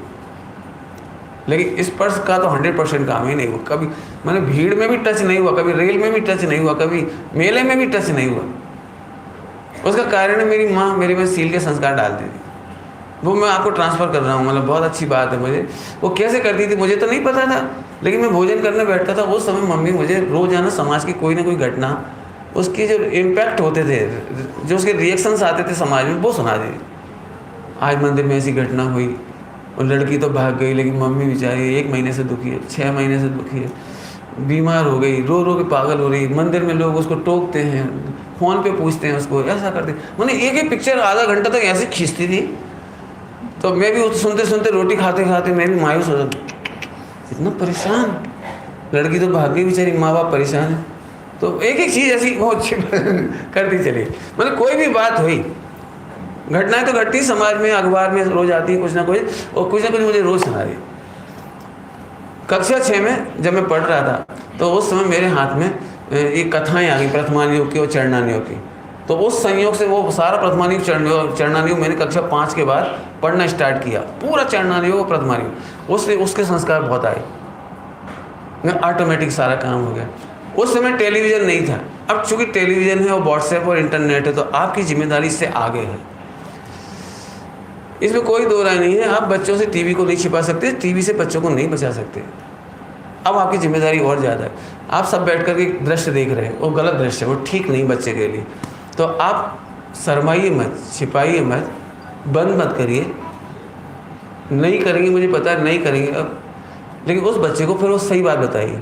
लेकिन स्पर्श का तो 100% काम ही नहीं हुआ। कभी मैंने भीड़ में भी टच नहीं हुआ, कभी रेल में भी टच नहीं हुआ, कभी मेले में भी टच नहीं हुआ। उसका कारण है मेरी माँ मेरे में सील के संस्कार डालती थी। वो मैं आपको ट्रांसफ़र कर रहा हूँ, मतलब बहुत अच्छी बात है। मुझे वो कैसे करती थी मुझे तो नहीं पता था, लेकिन मैं भोजन करने बैठता था उस समय मम्मी मुझे रोज़ाना समाज की कोई ना कोई घटना, उसकी जो इम्पैक्ट होते थे, जो उसके रिएक्शंस आते थे समाज में, वो सुना दी। आज मंदिर में ऐसी घटना हुई और लड़की तो भाग गई, लेकिन मम्मी बेचारी 1 महीने से दुखी है, 6 महीने से दुखी है, बीमार हो गई, रो रो के पागल हो रही। मंदिर में लोग उसको टोकते हैं, फ़ोन पे पूछते हैं उसको, ऐसा करते। मैंने एक ही पिक्चर आधा घंटा तक ऐसे खींचती थी, तो मैं भी सुनते सुनते, रोटी खाते खाते मैं भी मायूस हो जाता, इतना परेशान, लड़की तो भाग गई बेचारी, माँ बाप परेशान है। तो एक एक चीज़ ऐसी बहुत अच्छी करती चली। मतलब कोई भी बात हुई, घटनाएं तो घटती समाज में, अखबार में रोज आती है कुछ ना कुछ, और कुछ ना कुछ मुझे रोज सुना रही। कक्षा 6 में जब मैं पढ़ रहा था तो उस समय मेरे हाथ में ये कथाएं आ गई प्रथमान योग की और चरणान योग की। तो उस संयोग से वो सारा प्रथमान योग, चरणान योग मैंने कक्षा 5 के बाद पढ़ना स्टार्ट किया, पूरा चरणान योग और प्रथमान योग। उसके संस्कार बहुत आए, मैं ऑटोमेटिक सारा काम हो गया। उस समय टेलीविज़न नहीं था, अब चूँकि टेलीविज़न है और व्हाट्सएप और इंटरनेट है तो आपकी जिम्मेदारी इससे आगे है, इसमें कोई दो राय नहीं है। आप बच्चों से टीवी को नहीं छिपा सकते, टीवी से बच्चों को नहीं बचा सकते। अब आपकी जिम्मेदारी और ज़्यादा है। आप सब बैठ कर के दृश्य देख रहे हैं, वो गलत दृश्य है, वो ठीक नहीं बच्चे के लिए। तो आप शर्माइए मत, छिपाइए मत, बंद मत करिए। नहीं करेंगे मुझे पता है, नहीं करेंगे अब, लेकिन उस बच्चे को फिर वो सही बात बताइए,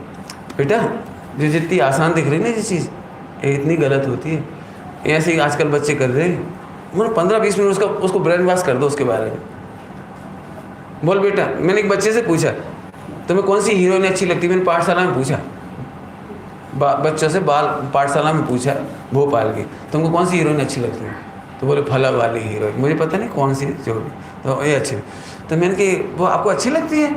बेटा जो जितनी आसान दिख रही है ना ये चीज़, ये इतनी गलत होती है। ऐसे ही आजकल बच्चे कर रहे हैं। मतलब 15-20 मिनट उसको ब्रेन वॉश कर दो उसके बारे में। बोल बेटा, मैंने एक बच्चे से पूछा तुम्हें कौन सी हीरोइन अच्छी लगती है, मैंने पाठशाला में पूछा, बच्चों से पाठशाला में पूछा भोपाल की, तुमको कौन सी हीरोइन अच्छी लगती है? तो बोले फला वाली हीरोइन, मुझे पता नहीं कौन सी, जो भी, तो ये अच्छी। तो मैंने कि वो आपको अच्छी लगती है?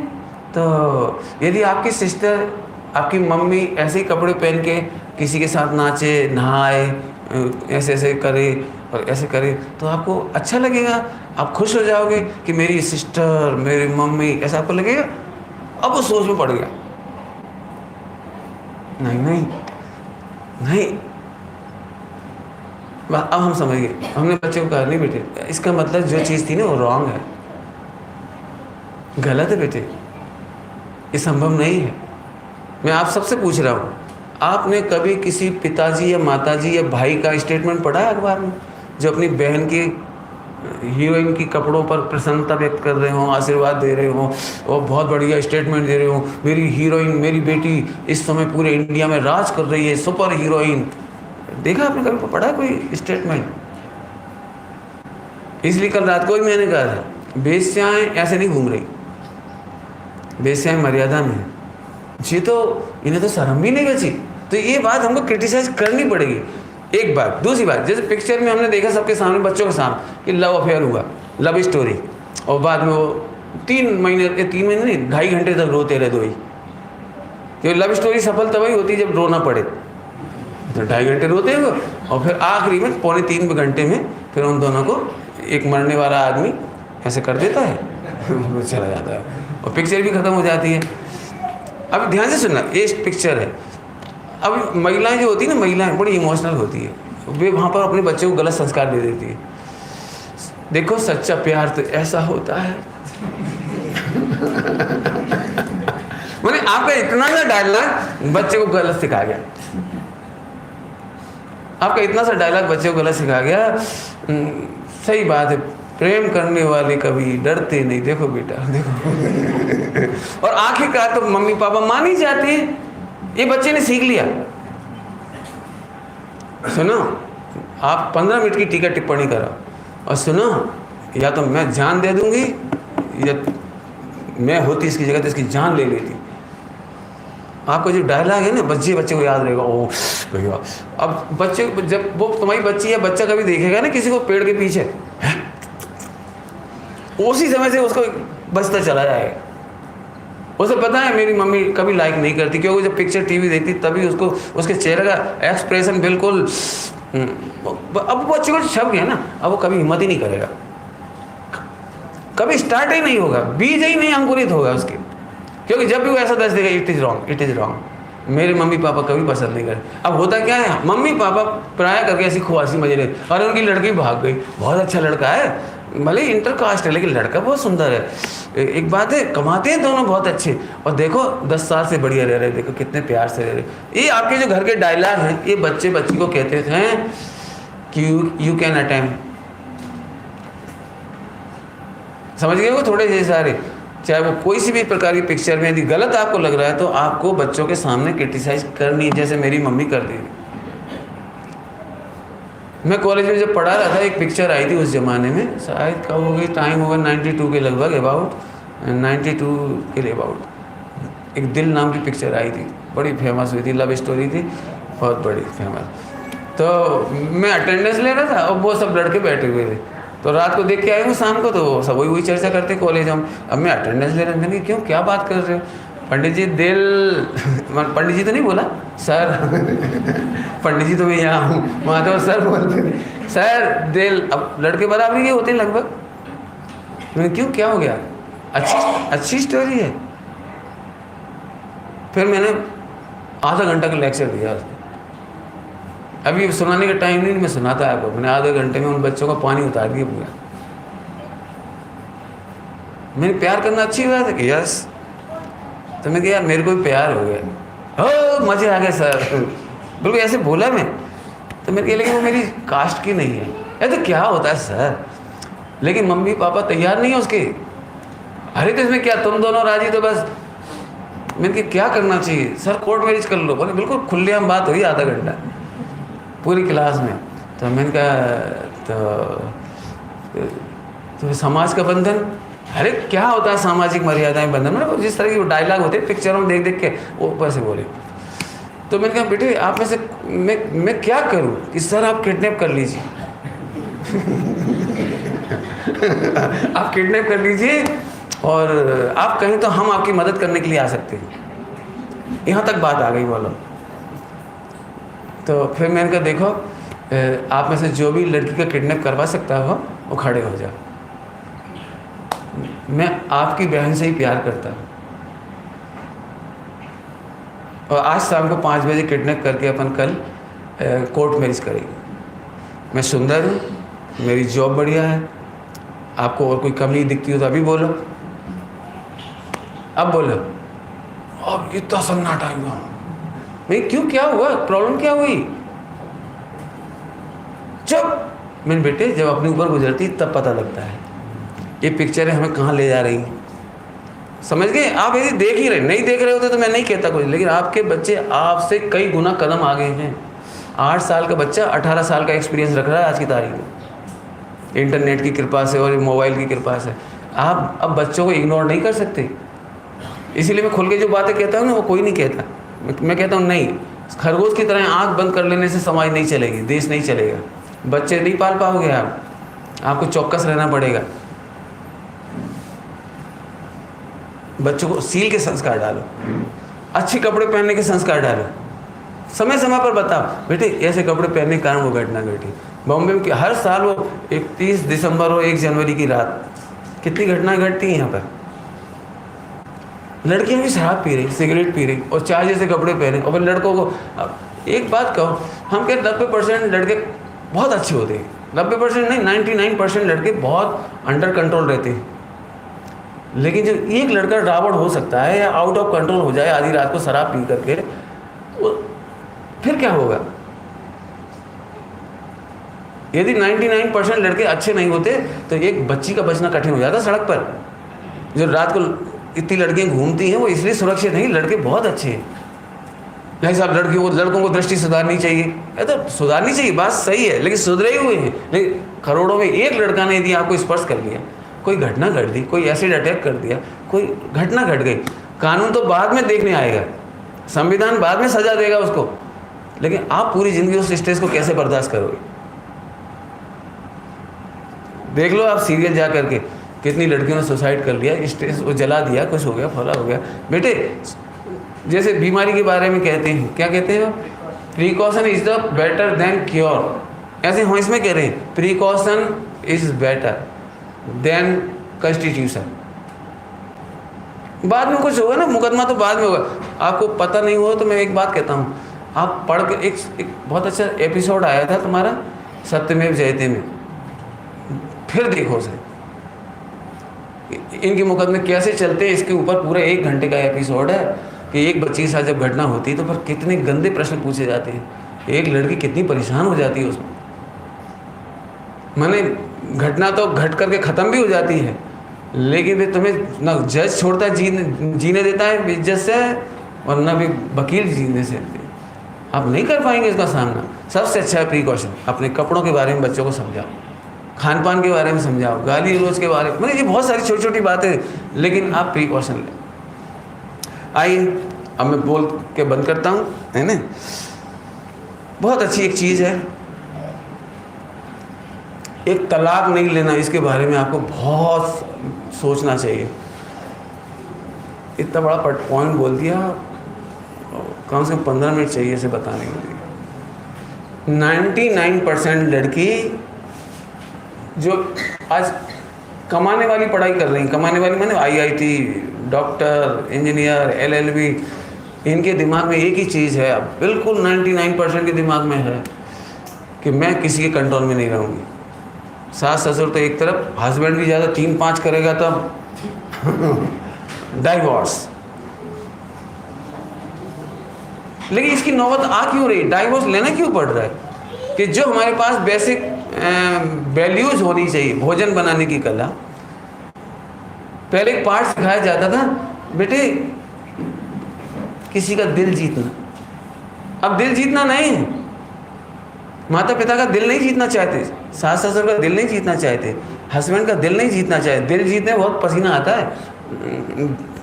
तो यदि आपकी सिस्टर, आपकी मम्मी ऐसे ही कपड़े पहन के किसी के साथ नाचे, नहाए, ऐसे ऐसे करे और ऐसे करे तो आपको अच्छा लगेगा? आप खुश हो जाओगे कि मेरी सिस्टर, मेरी मम्मी, ऐसा आपको लगेगा? अब वो सोच में पड़ गया, नहीं नहीं नहीं। अब हम समझ गए, हमने बच्चे को कहा नहीं बेटे, इसका मतलब जो चीज़ थी ना वो रॉन्ग है, गलत है बेटे, ये संभव नहीं है। मैं आप सबसे पूछ रहा हूँ, आपने कभी किसी पिताजी या माताजी या भाई का स्टेटमेंट पढ़ा है अखबार में, जो अपनी बहन की हीरोइन की कपड़ों पर प्रसन्नता व्यक्त कर रहे हों, आशीर्वाद दे रहे हों, और बहुत बढ़िया स्टेटमेंट दे रहे हों, मेरी हीरोइन, मेरी बेटी इस समय पूरे इंडिया में राज कर रही है, सुपर हीरोइन? देखा आपने कभी, पढ़ा कोई स्टेटमेंट? इसलिए कल रात को भी मैंने कहा था, बेश्याएँ ऐसे नहीं घूम रही, बेश्याएँ मर्यादा में है। जी तो इन्हें तो शर्म भी नहीं बची, तो ये बात हमको क्रिटिसाइज करनी पड़ेगी। एक बात। दूसरी बात, जैसे पिक्चर में हमने देखा सबके सामने, बच्चों के सामने, कि लव अफेयर हुआ, लव स्टोरी, और बाद में वो 3 महीने नहीं, 2.5 घंटे तक रोते रहे दो ही। क्योंकि लव स्टोरी सफल तभी होती है जब रोना पड़े, तो 2.5 घंटे रोते हैं वो, और फिर आखिरी में 2.75 घंटे में फिर उन दोनों को एक मरने वाला आदमी ऐसे कर देता है चला जाता है, और पिक्चर भी ख़त्म हो जाती है। अब ध्यान से सुनना, ये पिक्चर है। अब महिलाएं जो होती है ना, महिलाएं बड़ी इमोशनल होती है, वे वहाँ पर अपने बच्चे को गलत संस्कार दे देती है। देखो सच्चा प्यार तो ऐसा होता है। मैंने आपका इतना सा डायलॉग बच्चे को गलत सिखा गया, आपका इतना सा डायलॉग बच्चे को गलत सिखा गया। सही बात है, प्रेम करने वाले कभी डरते नहीं, देखो बेटा देखो। और आखिरकार तो मम्मी पापा मान ही जाते हैं, ये बच्चे ने सीख लिया। सुनो, आप 15 मिनट की टीका टिप्पणी करो और सुनो, या तो मैं जान दे दूंगी या मैं होती इसकी जगह तो इसकी जान ले लेती। आपका जो डायलॉग है ना, बच्चे को याद रहेगा। ओ भैया, अब बच्चे जब वो तुम्हारी बच्ची या बच्चा कभी देखेगा ना किसी को पेड़ के पीछे, उसी समय से उसको बचता चला जाएगा। उसे पता है मेरी मम्मी कभी लाइक नहीं करती, क्योंकि जब पिक्चर टीवी देखती तभी उसको उसके चेहरे का एक्सप्रेशन बिल्कुल, अब वो बच्चे को छप गया ना, अब वो कभी हिम्मत ही नहीं करेगा, कभी स्टार्ट ही नहीं होगा, बीज ही नहीं अंकुरित होगा उसके। क्योंकि जब भी वो ऐसा दस देगा it is wrong, it is wrong, मेरे मम्मी पापा कभी पसंद नहीं करे। अब होता क्या है, मम्मी पापा प्राय करके ऐसी खुआसी मजे लेते, अरे उनकी लड़की भाग गई, बहुत अच्छा लड़का है, भले इंटर कास्ट है लेकिन लड़का बहुत सुंदर है। एक बात है, कमाते हैं दोनों बहुत अच्छे, और देखो 10 साल से बढ़िया रह रहे, देखो कितने प्यार से रह रहे। ये आपके जो घर के डायलॉग हैं, ये बच्चे बच्ची को कहते हैं कि यू कैन अटेम्प्ट। समझ गए वो थोड़े से सारे, चाहे वो कोई सी भी प्रकार की पिक्चर में यदि गलत आपको लग रहा है तो आपको बच्चों के सामने क्रिटिसाइज करनी है, जैसे मेरी मम्मी करती थी। मैं कॉलेज में जब पढ़ा रहा था, एक पिक्चर आई थी उस ज़माने में, शायद कब हो गई, टाइम होगा 92 के लगभग, अबाउट 92 के लिए अबाउट। एक दिल नाम की पिक्चर आई थी, बड़ी फेमस हुई थी, लव स्टोरी थी, बहुत बड़ी फेमस। तो मैं अटेंडेंस ले रहा था और वो सब लड़के बैठे हुए थे, तो रात को देख के आए हूँ शाम को, तो सब वही चर्चा करते कॉलेज हम। अब मैं अटेंडेंस ले रहा था, मैंने क्यों, क्या बात कर रहे हो? पंडित जी दिल, पंडित जी तो नहीं बोला सर, पंडित जी तो मैं यहाँ हूँ, वहाँ तो सर बोलते, सर दिल। अब लड़के बराबरी के होते हैं लगभग। मैंने क्यों, क्या हो गया? अच्छी स्टोरी है। फिर मैंने आधा घंटा का लेक्चर दिया उसको। अभी सुनाने का टाइम नहीं, मैं सुनाता है आपको। मैंने आधे घंटे में उन बच्चों का पानी उतार दिया पूरा। मैंने प्यार करना अच्छी बात है कि यस, तो मैं कहा यार मेरे को भी प्यार हो गया, हो मजे आ गए सर, बिल्कुल ऐसे बोला मैं। तो मैंने कहा लेकिन वो मेरी कास्ट की नहीं है। ये तो क्या होता है सर, लेकिन मम्मी पापा तैयार नहीं है उसके। अरे तो इसमें क्या, तुम दोनों राजी तो बस। मैंने कहा क्या करना चाहिए सर, कोर्ट मैरिज कर लो। बोले बिल्कुल खुलेआम बात हुई आधा घंटा पूरी क्लास में। तो मैंने कहा तो समाज का बंधन, अरे क्या होता है सामाजिक मर्यादाएं बंधन, मतलब जिस तरह के डायलॉग होते हैं पिक्चरों में देख देख के वो ऊपर से बोले। तो मैंने कहा बेटे आप में से मैं क्या करूं कि सर आप किडनैप कर लीजिए आप किडनैप कर लीजिए और आप कहें तो हम आपकी मदद करने के लिए आ सकते हैं। यहाँ तक बात आ गई बोलो। तो फिर मैंने कहा देखो आप में से जो भी लड़की का किडनैप करवा सकता हो वो खड़े हो जाओ, मैं आपकी बहन से ही प्यार करता हूँ और आज शाम को 5 बजे किडनैप करके अपन कल कोर्ट मैरिज करेंगे। मैं सुंदर हूँ, मेरी जॉब बढ़िया है, आपको और कोई कमी दिखती हो तो अभी बोलो, अब बोलो। अब इतना सन्नाटा हुआ, मैं क्यों, क्या हुआ, प्रॉब्लम क्या हुई? जब मैंने बेटे जब अपने ऊपर गुजरती तब पता लगता है ये पिक्चरें हमें कहाँ ले जा रही हैं। समझ गए आप? यदि देख ही रहे, नहीं देख रहे होते तो मैं नहीं कहता कुछ, लेकिन आपके बच्चे आपसे कई गुना कदम आगे हैं। 8 साल का बच्चा 18 साल का एक्सपीरियंस रख रहा है आज की तारीख में, इंटरनेट की कृपा से और मोबाइल की कृपा से। आप अब बच्चों को इग्नोर नहीं कर सकते, इसीलिए मैं खुल के जो बातें कहता हूँ ना वो कोई नहीं कहता। मैं कहता हूँ नहीं, खरगोश की तरह आँख बंद कर लेने से समाज नहीं चलेगी, देश नहीं चलेगा, बच्चे नहीं पाल पाओगे आप, आपको चौकस रहना पड़ेगा। बच्चों को सील के संस्कार डालो, अच्छे कपड़े पहनने के संस्कार डालो, समय समय पर बताओ बेटे ऐसे कपड़े पहनने के कारण वो घटना घटी। बॉम्बे में हर साल वो 31 दिसंबर और 1 जनवरी की रात कितनी घटनाएं घटती हैं यहाँ पर। लड़कियां भी शराब पी रही, सिगरेट पी रही और चाय जैसे कपड़े पहने। और फिर लड़कों को, अब एक बात कहो, हम कहते 90% लड़के बहुत अच्छे होते हैं, 90% नहीं 99% लड़के बहुत अंडर कंट्रोल रहते हैं। लेकिन जब एक लड़का रावण हो सकता है या आउट ऑफ कंट्रोल हो जाए आधी रात को शराब पी करके, फिर क्या होगा? यदि 99% लड़के अच्छे नहीं होते तो एक बच्ची का बचना कठिन हो जाता सड़क पर। जो रात को इतनी लड़कियां घूमती हैं वो इसलिए सुरक्षित नहीं, लड़के बहुत अच्छे हैं। नहीं साहब, लड़कों को दृष्टि सुधारनी चाहिए, तो सुधारनी चाहिए, बात सही है, लेकिन सुधरे ही हुए हैं। लेकिन करोड़ों में एक लड़का ने यदि आपको स्पर्श कर लिया, कोई घटना घट दी, कोई एसिड अटैक कर दिया, कोई घटना घट गई, कानून तो बाद में देखने आएगा, संविधान बाद में सजा देगा उसको, लेकिन आप पूरी जिंदगी उस स्ट्रेस को कैसे बर्दाश्त करोगे? देख लो आप सीरियल जा करके, कितनी लड़कियों ने सुसाइड कर लिया, स्ट्रेस वो जला दिया, कुछ हो गया, फला हो गया। बेटे जैसे बीमारी के बारे में कहते हैं, क्या कहते हैं? Precaution is the better than cure. ऐसे हम इसमें कह रहे हैं precaution is better than constitution. बाद में कुछ होगा ना, मुकदमा तो बाद में होगा। आपको पता नहीं हो तो मैं एक बात कहता हूँ, आप पढ़ के एक बहुत अच्छा एपिसोड आया था तुम्हारा सत्यमेव जयते में, फिर देखो सर इनके मुकदमे कैसे चलते हैं, इसके ऊपर पूरा 1 घंटे का एपिसोड है कि एक बच्ची के साथ जब घटना होती है तो फिर कितने गंदे प्रश्न पूछे जाते हैं, एक लड़की कितनी परेशान हो जाती है उसमें। माने घटना तो घट करके ख़त्म भी हो जाती है, लेकिन फिर तुम्हें ना जज छोड़ता जीने देता है इज्जत से, और ना भी वकील जीने से। आप नहीं कर पाएंगे इसका सामना। सबसे अच्छा है प्रिकॉशन। अपने कपड़ों के बारे में बच्चों को समझाओ, खान पान के बारे में समझाओ, गाली गलौज के बारे में, मतलब ये बहुत सारी छोटी छोटी बातें, लेकिन आप प्रिकॉशन लें। आइए अब मैं बोल के बंद करता हूँ, है ना। बहुत अच्छी एक चीज़ है, एक तलाक नहीं लेना, इसके बारे में आपको बहुत सोचना चाहिए। इतना बड़ा पॉइंट बोल दिया, कम से कम 15 मिनट चाहिए इसे बताने के लिए। 99% लड़की जो आज कमाने वाली पढ़ाई कर रही हैं, कमाने वाली माने IIT, डॉक्टर, इंजीनियर, LLB, इनके दिमाग में एक ही चीज़ है, बिल्कुल 99% के दिमाग में है कि मैं किसी के कंट्रोल में नहीं रहूँगी। सास ससुर तो एक तरफ, हस्बैंड भी ज़्यादा 3-5 करेगा तब डाइवोर्स। लेकिन इसकी नौबत आ क्यों रही? डाइवोर्स लेना क्यों पड़ रहा है? कि जो हमारे पास बेसिक वैल्यूज होनी चाहिए, भोजन बनाने की कला, पहले एक पार्ट सिखाया जाता था, बेटे किसी का दिल जीतना। अब दिल जीतना नहीं है, माता पिता का दिल नहीं जीतना चाहते, सास ससुर का दिल नहीं जीतना चाहते, हस्बैंड का दिल नहीं जीतना चाहते। दिल जीतने बहुत पसीना आता है,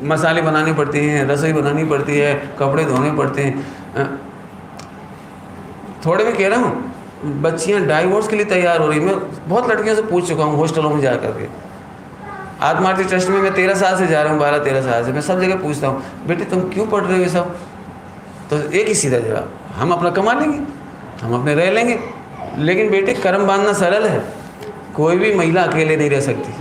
मसाले बनाने पड़ते हैं, रसोई बनानी पड़ती है, कपड़े धोने पड़ते हैं। थोड़े में कह रहा हूँ, बच्चियाँ डाइवोर्स के लिए तैयार हो रही। मैं बहुत लड़कियों से पूछ चुका हूँ हॉस्टलों में जा करके। आत्मार्थी ट्रस्ट में मैं 13 साल से जा रहा हूँ, 12-13 साल से। मैं सब जगह पूछता हूँ, बेटे तुम क्यों पढ़ रहे हो ये सब? तो एक ही सीधा जवाब, हम अपना कमा लेंगे, हम अपने रह लेंगे। लेकिन बेटे कर्म बांधना सरल है, कोई भी महिला अकेले नहीं रह सकती।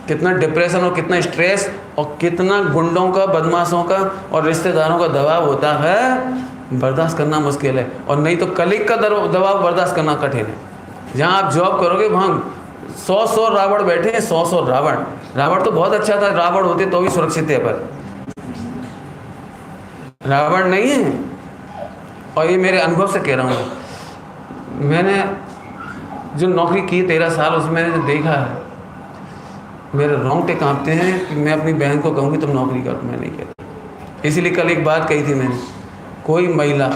कितना डिप्रेशन और कितना स्ट्रेस और कितना गुंडों का, बदमाशों का और रिश्तेदारों का दबाव होता है, बर्दाश्त करना मुश्किल है। और नहीं तो कलीग का दबाव बर्दाश्त करना कठिन है। जहाँ आप जॉब करोगे वहाँ 100 रावण बैठे हैं, 100 रावण। रावण तो बहुत अच्छा था, रावण होते तो भी सुरक्षित है, पर रावण नहीं है। और ये मेरे अनुभव से कह रहा हूँ, मैंने जो नौकरी की 13 साल, उसमें मैंने जो देखा है, मेरे रोंगटे कांपते हैं कि मैं अपनी बहन को कहूँगी तुम नौकरी करो, मैं नहीं कहता। इसीलिए कल एक बात कही थी मैंने, कोई महिला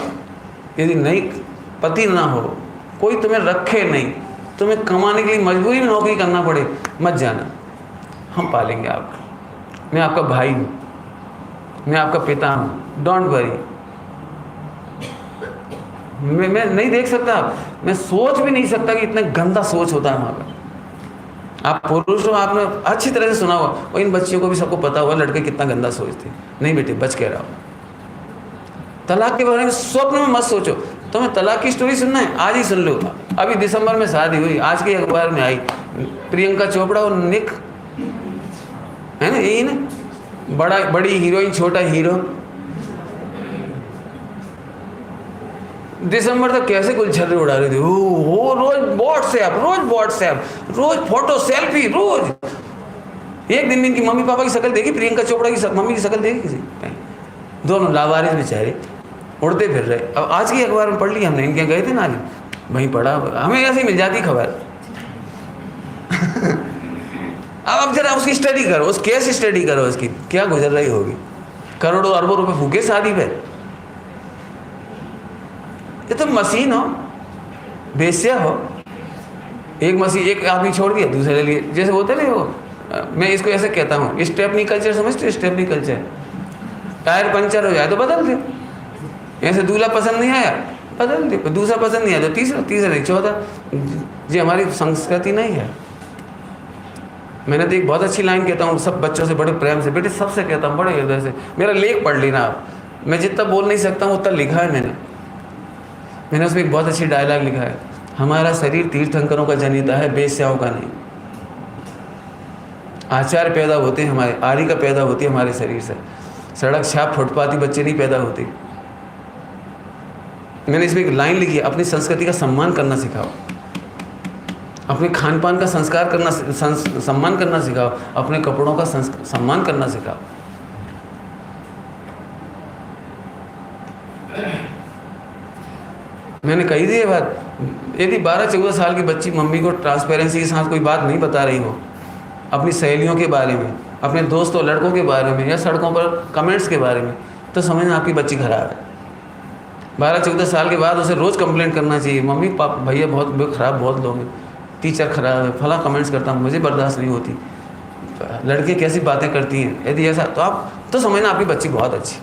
यदि नहीं, पति ना हो, कोई तुम्हें रखे नहीं, तुम्हें कमाने के लिए मजबूरी में नौकरी करना पड़े, मत जाना, हम पालेंगे आपको। मैं आपका भाई हूँ, मैं आपका पिता हूँ, डोंट वरी। मैं नहीं देख सकता, मैं सोच भी नहीं सकता कि इतना गंदा सोच होता है वहाँ पर। आप पुरुष हो, आपने अच्छी तरह से सुना हुआ, और इन बच्चियों को भी सबको पता हुआ लड़के कितना गंदा सोचते। नहीं बेटे, बच के रहो। तलाक के बारे में स्वप्न में मत सोचो। तुम्हें तलाक की स्टोरी सुनना है, आज ही सुन लो। अभी दिसंबर में शादी हुई, आज के अखबार में आई, प्रियंका चोपड़ा और निक, है ना, यही ना, बड़ी हीरोइन छोटा हीरो। दिसंबर तक कैसे गुलछर्रे उड़ा रहे थे, वो रोज व्हाट्सएप, रोज फोटो सेल्फी, रोज। एक दिन भी इनकी मम्मी पापा की शक्ल देखी, प्रियंका चोपड़ा की मम्मी की शक्ल देखी किसी? दोनों लावारिस बेचारे उड़ते फिर रहे। अब आज की अखबार में पढ़ लिया हमने, इनके गए थे ना, आज वहीं पढ़ा, हमें ऐसे ही मिल जाती खबर। अब जरा उसकी स्टडी करो, उस केस स्टडी करो, उसकी क्या गुजर रही होगी। करोड़ों अरबों रुपए फूके शादी पे। ये तो मशीन हो, बेस्या हो। एक आदमी छोड़ दिया, दूसरे ले लिए, जैसे होते नहीं वो, मैं इसको ऐसे कहता हूँ, स्टेपनी कल्चर समझते हो? स्टेपनी कल्चर, टायर पंचर हो जाए तो बदल दे। ऐसे दूल्हा पसंद नहीं आया, बदल दे। दूसरा पसंद नहीं आया तो तीसरा नहीं, चौथा। ये हमारी संस्कृति नहीं है। मैंने तो एक बहुत अच्छी लाइन कहता हूँ सब बच्चों से बड़े प्रेम से, बेटे सबसे कहता हूँ बड़े हृदय से, मेरा लेख पढ़ लेना आप। मैं जितना बोल नहीं सकता हूँ उतना लिखा है मैंने उसमें एक बहुत अच्छी डायलॉग लिखा है, हमारा शरीर तीर्थंकरों का जनिता है, बेस्याओं का नहीं। आचार्य पैदा होते हैं हमारे, आर्य का पैदा होती है हमारे शरीर से। सड़क छाप फुटपाती बच्चे नहीं पैदा होते। मैंने इसमें एक लाइन लिखी है, अपनी संस्कृति का सम्मान करना सिखाओ, अपने खान पान का संस्कार करना सम्मान करना सिखाओ, अपने कपड़ों का सम्मान करना सिखाओ। मैंने कही थी ये बात, यदि 12-14 साल की बच्ची मम्मी को ट्रांसपेरेंसी के साथ कोई बात नहीं बता रही हो, अपनी सहेलियों के बारे में, अपने दोस्तों लड़कों के बारे में, या सड़कों पर कमेंट्स के बारे में, तो समझना आपकी बच्ची खराब है। 12-14 साल के बाद उसे रोज़ कंप्लेंट करना चाहिए, मम्मी पापा भैया बहुत खराब, बहुत लोग हैं, टीचर खराब है, फला कमेंट्स करता हूँ, मुझे बर्दाश्त नहीं होती, लड़के कैसी बातें करती हैं। यदि ऐसा तो आप तो समझना आपकी बच्ची बहुत अच्छी।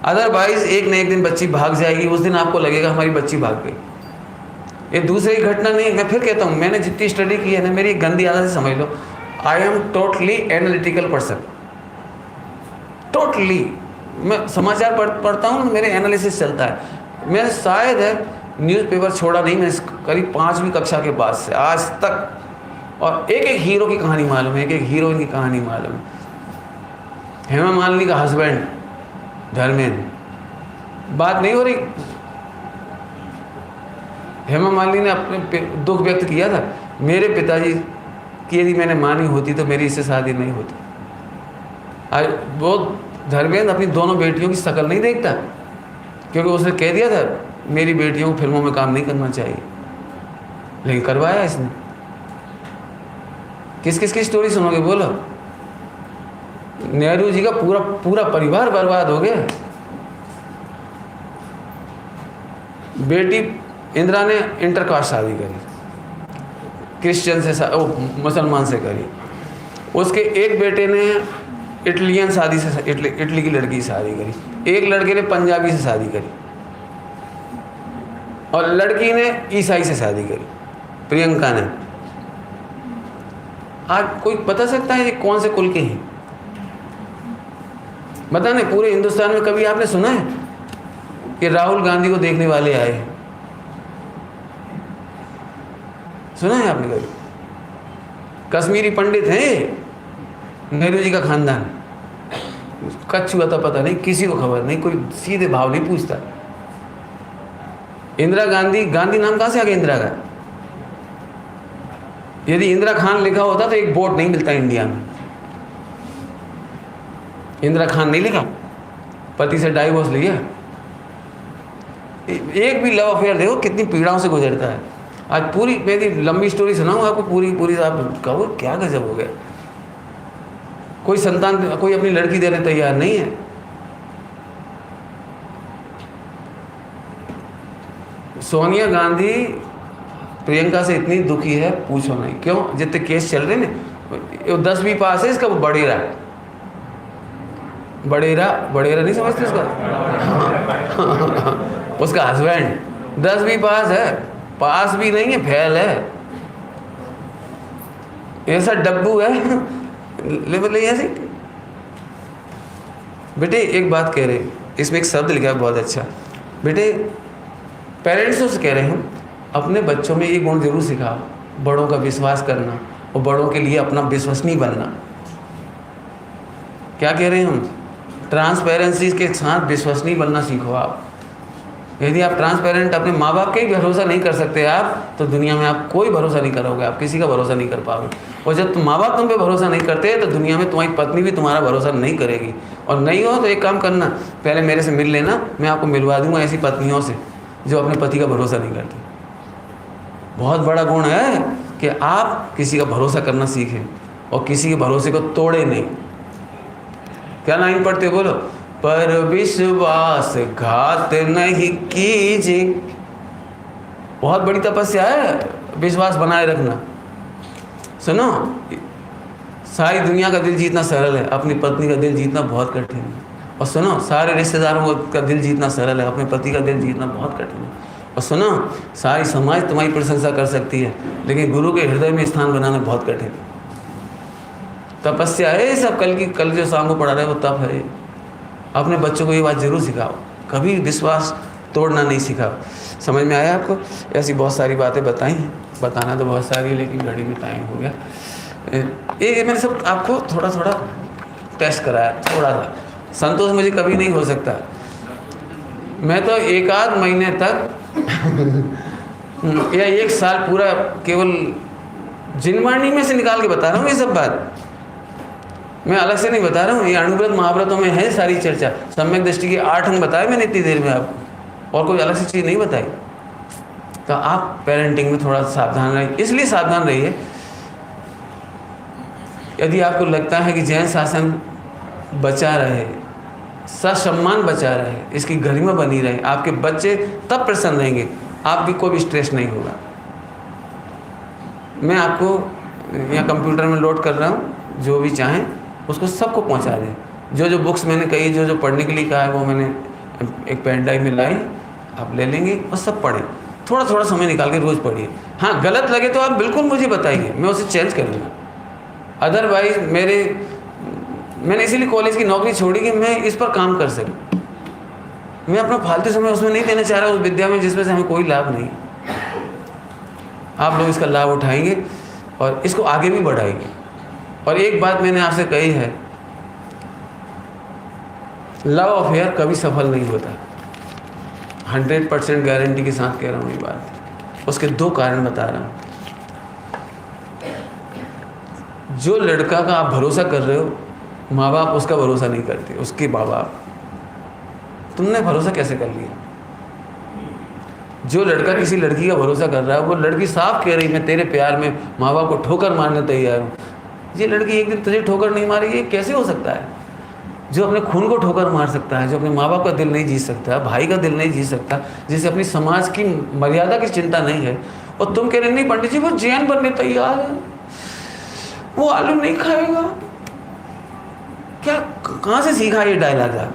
अदरवाइज एक न एक दिन बच्ची भाग जाएगी, उस दिन आपको लगेगा हमारी बच्ची भाग गई। ये दूसरी घटना नहीं। मैं फिर कहता हूँ, मैंने जितनी स्टडी की है ना, मेरी एक गंदी आदत से समझ लो, I am totally analytical person. Totally मैं समाचार पढ़ता हूँ, मेरे एनालिसिस चलता है। मैं शायद है न्यूज़पेपर छोड़ा नहीं मैं करीब 5वीं कक्षा के बाद से आज तक, और एक एक हीरो की कहानी मालूम है, एक एक हीरोइन की कहानी मालूम है। हेमा मालिनी का हस्बैंड धर्मेंद्र, बात नहीं हो रही। हेमा मालिनी ने अपने दुख व्यक्त किया था, मेरे पिताजी की यदि मैंने मानी होती तो मेरी इससे शादी नहीं होती। आज वो धर्मेंद्र अपनी दोनों बेटियों की शक्ल नहीं देखता, क्योंकि उसने कह दिया था मेरी बेटियों को फिल्मों में काम नहीं करना चाहिए, लेकिन करवाया इसने। किस किस की स्टोरी सुनोगे बोलो? नेहरू जी का पूरा परिवार बर्बाद हो गया। बेटी इंदिरा ने इंटरकास्ट शादी करी, क्रिश्चियन से मुसलमान से करी। उसके एक बेटे ने इटलियन शादी से इटली की लड़की से शादी करी, एक लड़के ने पंजाबी से शादी करी, और लड़की ने ईसाई से शादी करी, प्रियंका ने। आज कोई बता सकता है ये कौन से कुल के हैं? बता नहीं, पूरे हिंदुस्तान में कभी आपने सुना है कि राहुल गांधी को देखने वाले आए? सुना है आपने कभी? कश्मीरी पंडित हैं नेहरू जी का खानदान, कच्छ हुआ था पता नहीं, किसी को खबर नहीं, कोई सीधे भाव नहीं पूछता। इंदिरा गांधी नाम कहाँ से आ गया इंदिरा का? यदि इंदिरा खान लिखा होता तो एक वोट नहीं मिलता इंडिया में। इंदिरा खान नहीं लिखा, पति से डाइवोर्स लिया, एक भी लव अफेयर देखो कितनी पीड़ाओं से गुजरता है। आज पूरी मेरी लंबी स्टोरी सुनाऊँ आपको, पूरी आप कहो क्या गजब हो गया। कोई संतान, कोई अपनी लड़की देने तैयार नहीं है। सोनिया गांधी प्रियंका से इतनी दुखी है पूछो नहीं। क्यों? जितने केस चल रहे ना, 10वीं पास है इसका, वो बड़ेरा नहीं समझते उसका? उसका हस्बैंड 10वीं पास है, पास भी नहीं है, फेल है, ऐसा डब्बू है लेवल ऐसे। बेटे एक बात कह रहे, इसमें एक शब्द लिखा है बहुत अच्छा। बेटे पेरेंट्स से कह रहे हैं, अपने बच्चों में ये गुण जरूर सिखाओ, बड़ों का विश्वास करना और बड़ों के लिए अपना विश्वसनीय बनना। क्या कह रहे हैं हम? ट्रांसपेरेंसी के साथ विश्वसनीय बनना सीखो आप। यदि आप ट्रांसपेरेंट अपने माँ बाप के ही भरोसा नहीं कर सकते आप, तो दुनिया में आप कोई भरोसा नहीं करोगे, आप किसी का भरोसा नहीं कर पाओगे। और जब तुम माँ बाप तुम पे भरोसा नहीं करते, तो दुनिया में तुम्हारी पत्नी भी तुम्हारा भरोसा नहीं करेगी। और नहीं हो तो एक काम करना, पहले मेरे से मिल लेना, मैं आपको मिलवा दूंगा ऐसी पत्नियों से जो अपने पति का भरोसा नहीं करती। बहुत बड़ा गुण है कि आप किसी का भरोसा करना सीखें और किसी के भरोसे को तोड़े नहीं। क्या लाइन पढ़ते बोलो? पर विश्वास घात नहीं कीजिए। बहुत बड़ी तपस्या है विश्वास बनाए रखना। सुनो, सारी दुनिया का दिल जीतना सरल है, अपनी पत्नी का दिल जीतना बहुत कठिन है। और सुनो, सारे रिश्तेदारों का दिल जीतना सरल है, अपने पति का दिल जीतना बहुत कठिन है। और सुनो, सारी समाज तुम्हारी प्रशंसा कर सकती है, लेकिन गुरु के हृदय में स्थान बनाना बहुत कठिन है। तपस्या है सब। कल जो शाम को पढ़ा रहे वो तप है। अपने बच्चों को ये बात जरूर सिखाओ, कभी विश्वास तोड़ना नहीं सिखाओ। समझ में आया आपको? ऐसी बहुत सारी बातें बताई हैं, बताना तो बहुत सारी, लेकिन घड़ी में टाइम हो गया। ये मैंने सब आपको थोड़ा थोड़ा टेस्ट कराया, थोड़ा सा। संतोष मुझे कभी नहीं हो सकता। मैं तो एक आध महीने तक या एक साल पूरा केवल जिनवाणी में से निकाल के बता रहा हूँ। ये सब बात मैं अलग से नहीं बता रहा हूँ। ये अणुव्रत महाव्रतों में है सारी चर्चा। सम्यक दृष्टि के 8 अंग बताए मैंने इतनी देर में आपको, और कोई अलग सी चीज़ नहीं बताई। तो आप पेरेंटिंग में थोड़ा सावधान रहिए। इसलिए सावधान रहिए, यदि आपको लगता है कि जैन शासन बचा रहे, ससम्मान बचा रहे, इसकी गरिमा बनी रहे, आपके बच्चे तब प्रसन्न रहेंगे, आप भी कोई भी स्ट्रेस नहीं होगा। मैं आपको यहाँ कंप्यूटर में लोड कर रहा हूँ, जो भी चाहें उसको सबको पहुँचा दें। जो बुक्स मैंने कही, जो पढ़ने के लिए कहा है, वो मैंने एक पेन ड्राइव में लाई, आप ले लेंगे और सब पढ़ें। थोड़ा थोड़ा समय निकाल के रोज़ पढ़िए। हाँ, गलत लगे तो आप बिल्कुल मुझे बताइए, मैं उसे चेंज करूँगा। अदरवाइज मैंने इसीलिए कॉलेज की नौकरी छोड़ी कि मैं इस पर काम कर सकूं। मैं अपना फालतू समय उसमें नहीं देना चाह रहा, उस विद्या में जिसमें से हमें कोई लाभ नहीं। आप लोग इसका लाभ उठाएंगे और इसको आगे भी बढ़ाएंगे। और एक बात मैंने आपसे कही है, लव अफेयर कभी सफल नहीं होता। 100% गारंटी के साथ कह रहा हूँ ये बात। उसके 2 कारण बता रहा हूँ। जो लड़का का आप भरोसा कर रहे हो, माँ बाप उसका भरोसा नहीं करते, उसके माँ बाप। तुमने भरोसा कैसे कर लिया? जो लड़का किसी लड़की का भरोसा कर रहा है, वो लड़की साफ कह रही मैं तेरे प्यार में माँ बाप को ठोकर मारने तैयार हूँ। ये लड़की एक दिन तुझे ठोकर नहीं मारेगी, कैसे हो सकता है? जो अपने खून को ठोकर मार सकता है, जो अपने माँ बाप का दिल नहीं जीत सकता, भाई का दिल नहीं जीत सकता, जिसे अपनी समाज की मर्यादा की चिंता नहीं है, और तुम कह रहे नहीं पंडित जी वो जैन बनने तैयार है, वो आलू नहीं खाएगा। क्या, कहाँ से सीखा ये डायलॉग?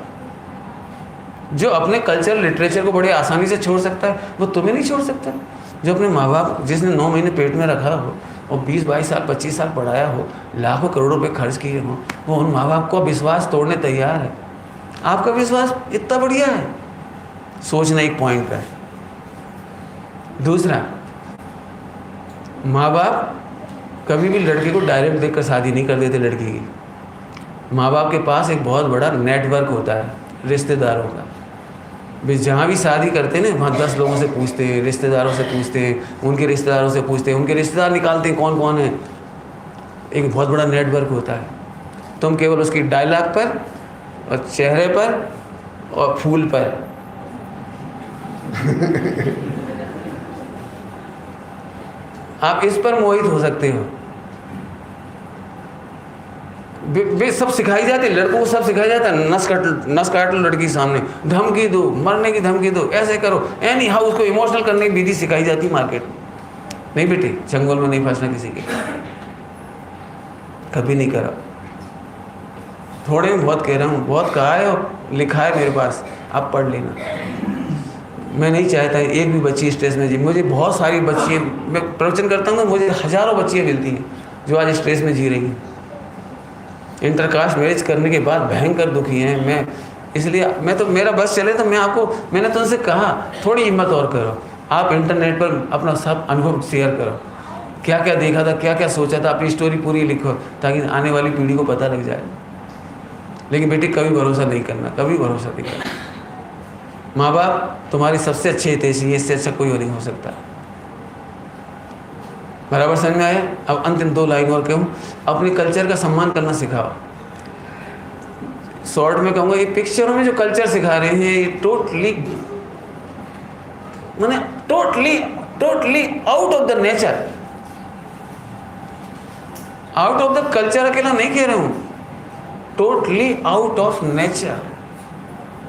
जो अपने कल्चर लिटरेचर को बड़े आसानी से छोड़ सकता है, वो तुम्हें नहीं छोड़ सकता। जो अपने माँ बाप, जिसने 9 महीने पेट में रखा हो और 20-22 साल 25 साल पढ़ाया हो, लाखों करोड़ों रुपए खर्च किए हो, वो उन माँ बाप को विश्वास तोड़ने तैयार है। आपका विश्वास इतना बढ़िया है। सोचना एक पॉइंट का है। दूसरा, माँ बाप कभी भी लड़के को डायरेक्ट देखकर शादी नहीं कर देते लड़की की। माँ बाप के पास एक बहुत बड़ा नेटवर्क होता है रिश्तेदारों का। वे जहाँ भी शादी करते हैं ना, वहाँ 10 लोगों से पूछते हैं, रिश्तेदारों से पूछते हैं, उनके रिश्तेदारों से पूछते हैं, उनके रिश्तेदार निकालते हैं कौन कौन है। एक बहुत बड़ा नेटवर्क होता है। तुम केवल उसकी डायलॉग पर और चेहरे पर और फूल पर आप इस पर मोहित हो सकते हो। वे सब सिखाई जाती है लड़कों को, सब सिखाया जाता है। नस काट लो लड़की के सामने, धमकी दो, मरने की धमकी दो, ऐसे करो, एनी हाउ उसको इमोशनल करने की विधि सिखाई जाती है मार्केट में। नहीं बेटी, चंगुल में नहीं फंसना किसी के, कभी नहीं करा। थोड़े में बहुत कह रहा हूँ, बहुत कहा है और लिखा है मेरे पास, आप पढ़ लेना। मैं नहीं चाहता एक भी बच्ची स्ट्रेस में जी। मुझे बहुत सारी बच्चियाँ, मैं प्रवचन करता हूँ, मुझे हज़ारों बच्चियाँ मिलती हैं जो आज स्ट्रेस में जी रही हैं। इंटरकास्ट मैरिज करने के बाद भयंकर दुखी हैं। मैं इसलिए मेरा बस चले तो मैंने तो उनसे कहा थोड़ी हिम्मत और करो। आप इंटरनेट पर अपना सब अनुभव शेयर करो, क्या क्या देखा था, क्या क्या सोचा था, अपनी स्टोरी पूरी लिखो, ताकि आने वाली पीढ़ी को पता लग जाए। लेकिन बेटी कभी भरोसा नहीं करना, कभी भरोसा नहीं करना। माँ बाप तुम्हारी सबसे अच्छी हितैषी है, इससे अच्छा कोई और नहीं हो सकता। बराबर समझ में आया? अब अंतिम 2 लाइन और कहूँ, अपने कल्चर का सम्मान करना सिखाओ। शॉर्ट में कहूँगा, ये पिक्चरों में जो कल्चर सिखा रहे हैं ये totally out of the nature, out of the culture अकेला नहीं कह रहा हूँ, टोटली आउट ऑफ नेचर।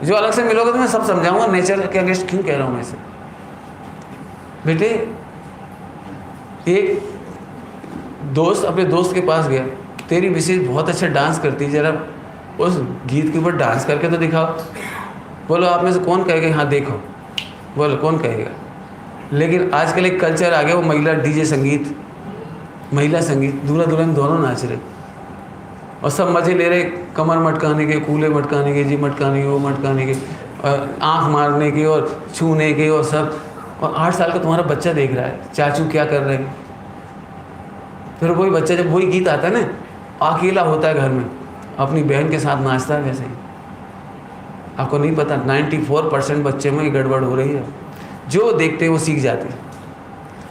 जो अलग से मिलोगे तो मैं सब समझाऊंगा नेचर के अगेंस्ट क्यों कह रहा हूँ मैं इसे। बेटे, एक दोस्त अपने दोस्त के पास गया, तेरी मिसेज बहुत अच्छा डांस करती है, जरा उस गीत के ऊपर डांस करके तो दिखाओ। बोलो आप में से कौन कहेगा हाँ देखो, बोलो कौन कहेगा। लेकिन आजकल एक कल्चर आ गया, वो महिला डीजे संगीत, महिला संगीत, दूल्हा दुल्हन दोनों नाच रहे और सब मज़े ले रहे, कमर मटकाने के, कूले मटकाने के, जी मटकाने के, वो मटकाने के, आँख मारने के और छूने के और सब। और 8 साल का तुम्हारा बच्चा देख रहा है चाचू क्या कर रहे हैं। फिर वही बच्चा जब वही गीत आता है ना, अकेला होता है घर में, अपनी बहन के साथ नाचता है वैसे ही। आपको नहीं पता 94% बच्चे में ये गड़बड़ हो रही है। जो देखते हैं वो सीख जाते हैं।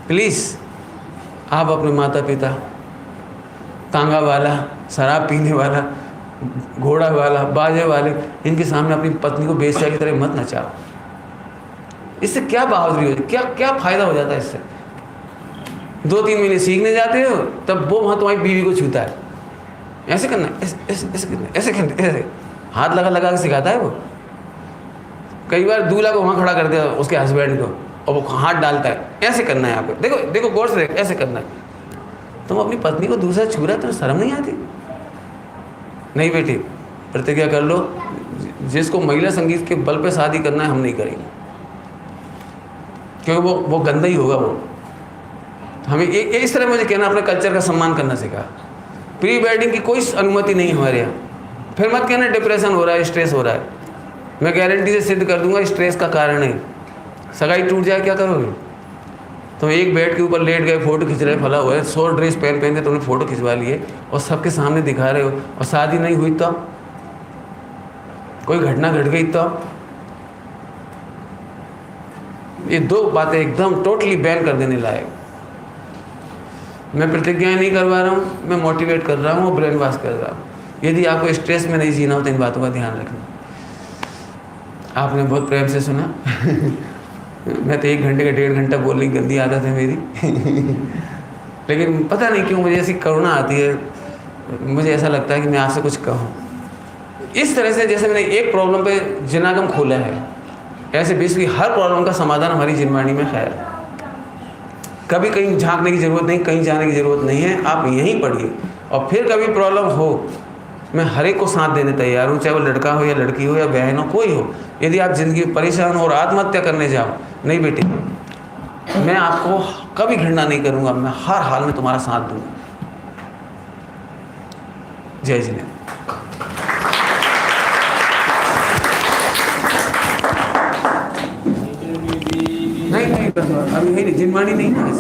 प्लीज़ आप अपने माता पिता, तांगा वाला, शराब पीने वाला, घोड़ा वाला, बाजे वाले, इनके सामने अपनी पत्नी को बेश्या की तरह मत नचाओ। इससे क्या बहादुरी हो, क्या क्या फ़ायदा हो जाता है इससे। 2-3 महीने सीखने जाते हो, तब वो वहाँ तुम्हारी बीवी को छूता है, ऐसे करना, ऐसे करना, ऐसे हाथ लगा के सिखाता है वो। कई बार दूल्हा को वहाँ खड़ा कर दिया उसके हस्बैंड को, और वो हाथ डालता है, ऐसे करना है आपको, देखो देखो गौर से देखो, ऐसे करना है। तुम अपनी पत्नी को दूसरा छू रहा है, तुम्हें शर्म नहीं आती? नहीं बेटी, प्रतिज्ञा कर लो, जिसको महिला संगीत के बल पे शादी करना है हम नहीं करेंगे, क्योंकि वो गंदा ही होगा। वो हमें इस तरह मुझे कहना, अपने कल्चर का सम्मान करना सीखा। प्री वेडिंग की कोई अनुमति नहीं हमारे यहाँ। फिर मत कहना डिप्रेशन हो रहा है, स्ट्रेस हो रहा है। मैं गारंटी से सिद्ध कर दूंगा स्ट्रेस का कारण है। सगाई टूट जाए क्या करोगे? तो एक बेड के ऊपर लेट गए, फोटो खिंच रहे, फला हुआ है, 100 ड्रेस पहन के तुमने फोटो खिंचवा लिए और सबके सामने दिखा रहे हो, और शादी नहीं हुई तो कोई घटना घट गई तो। ये 2 बातें एकदम टोटली बैन कर देने लायक। मैं प्रतिज्ञाएं नहीं करवा रहा हूँ, मैं मोटिवेट कर रहा हूँ और ब्रेन वॉश कर रहा हूँ। यदि आपको स्ट्रेस में नहीं जीना हो तो इन बातों का ध्यान रखना। आपने बहुत प्रेम से सुना। मैं तो 1 घंटे का 1.5 घंटा बोलने की गंदी आदत है मेरी। लेकिन पता नहीं क्यों मुझे ऐसी करुणा आती है, मुझे ऐसा लगता है कि मैं आपसे कुछ कहूँ। इस तरह से जैसे मैंने एक प्रॉब्लम पे जिनागम खोला है, ऐसे बेसिकली हर प्रॉब्लम का समाधान हमारी जिनवाणी में है। कभी कहीं झांकने की ज़रूरत नहीं, कहीं जाने की ज़रूरत नहीं है, आप यहीं पढ़िए। और फिर कभी प्रॉब्लम हो, मैं हर एक को साथ देने तैयार हूँ, चाहे वो लड़का हो या लड़की हो या बहन हो, कोई हो। यदि आप ज़िंदगी में परेशान हो और आत्महत्या करने जाओ, नहीं बेटी, मैं आपको कभी घृणा नहीं करूँगा, मैं हर हाल में तुम्हारा साथ दूँगा। जय जिनेन्द्र। नहीं, अभी है नहीं, जिनवाणी नहीं है।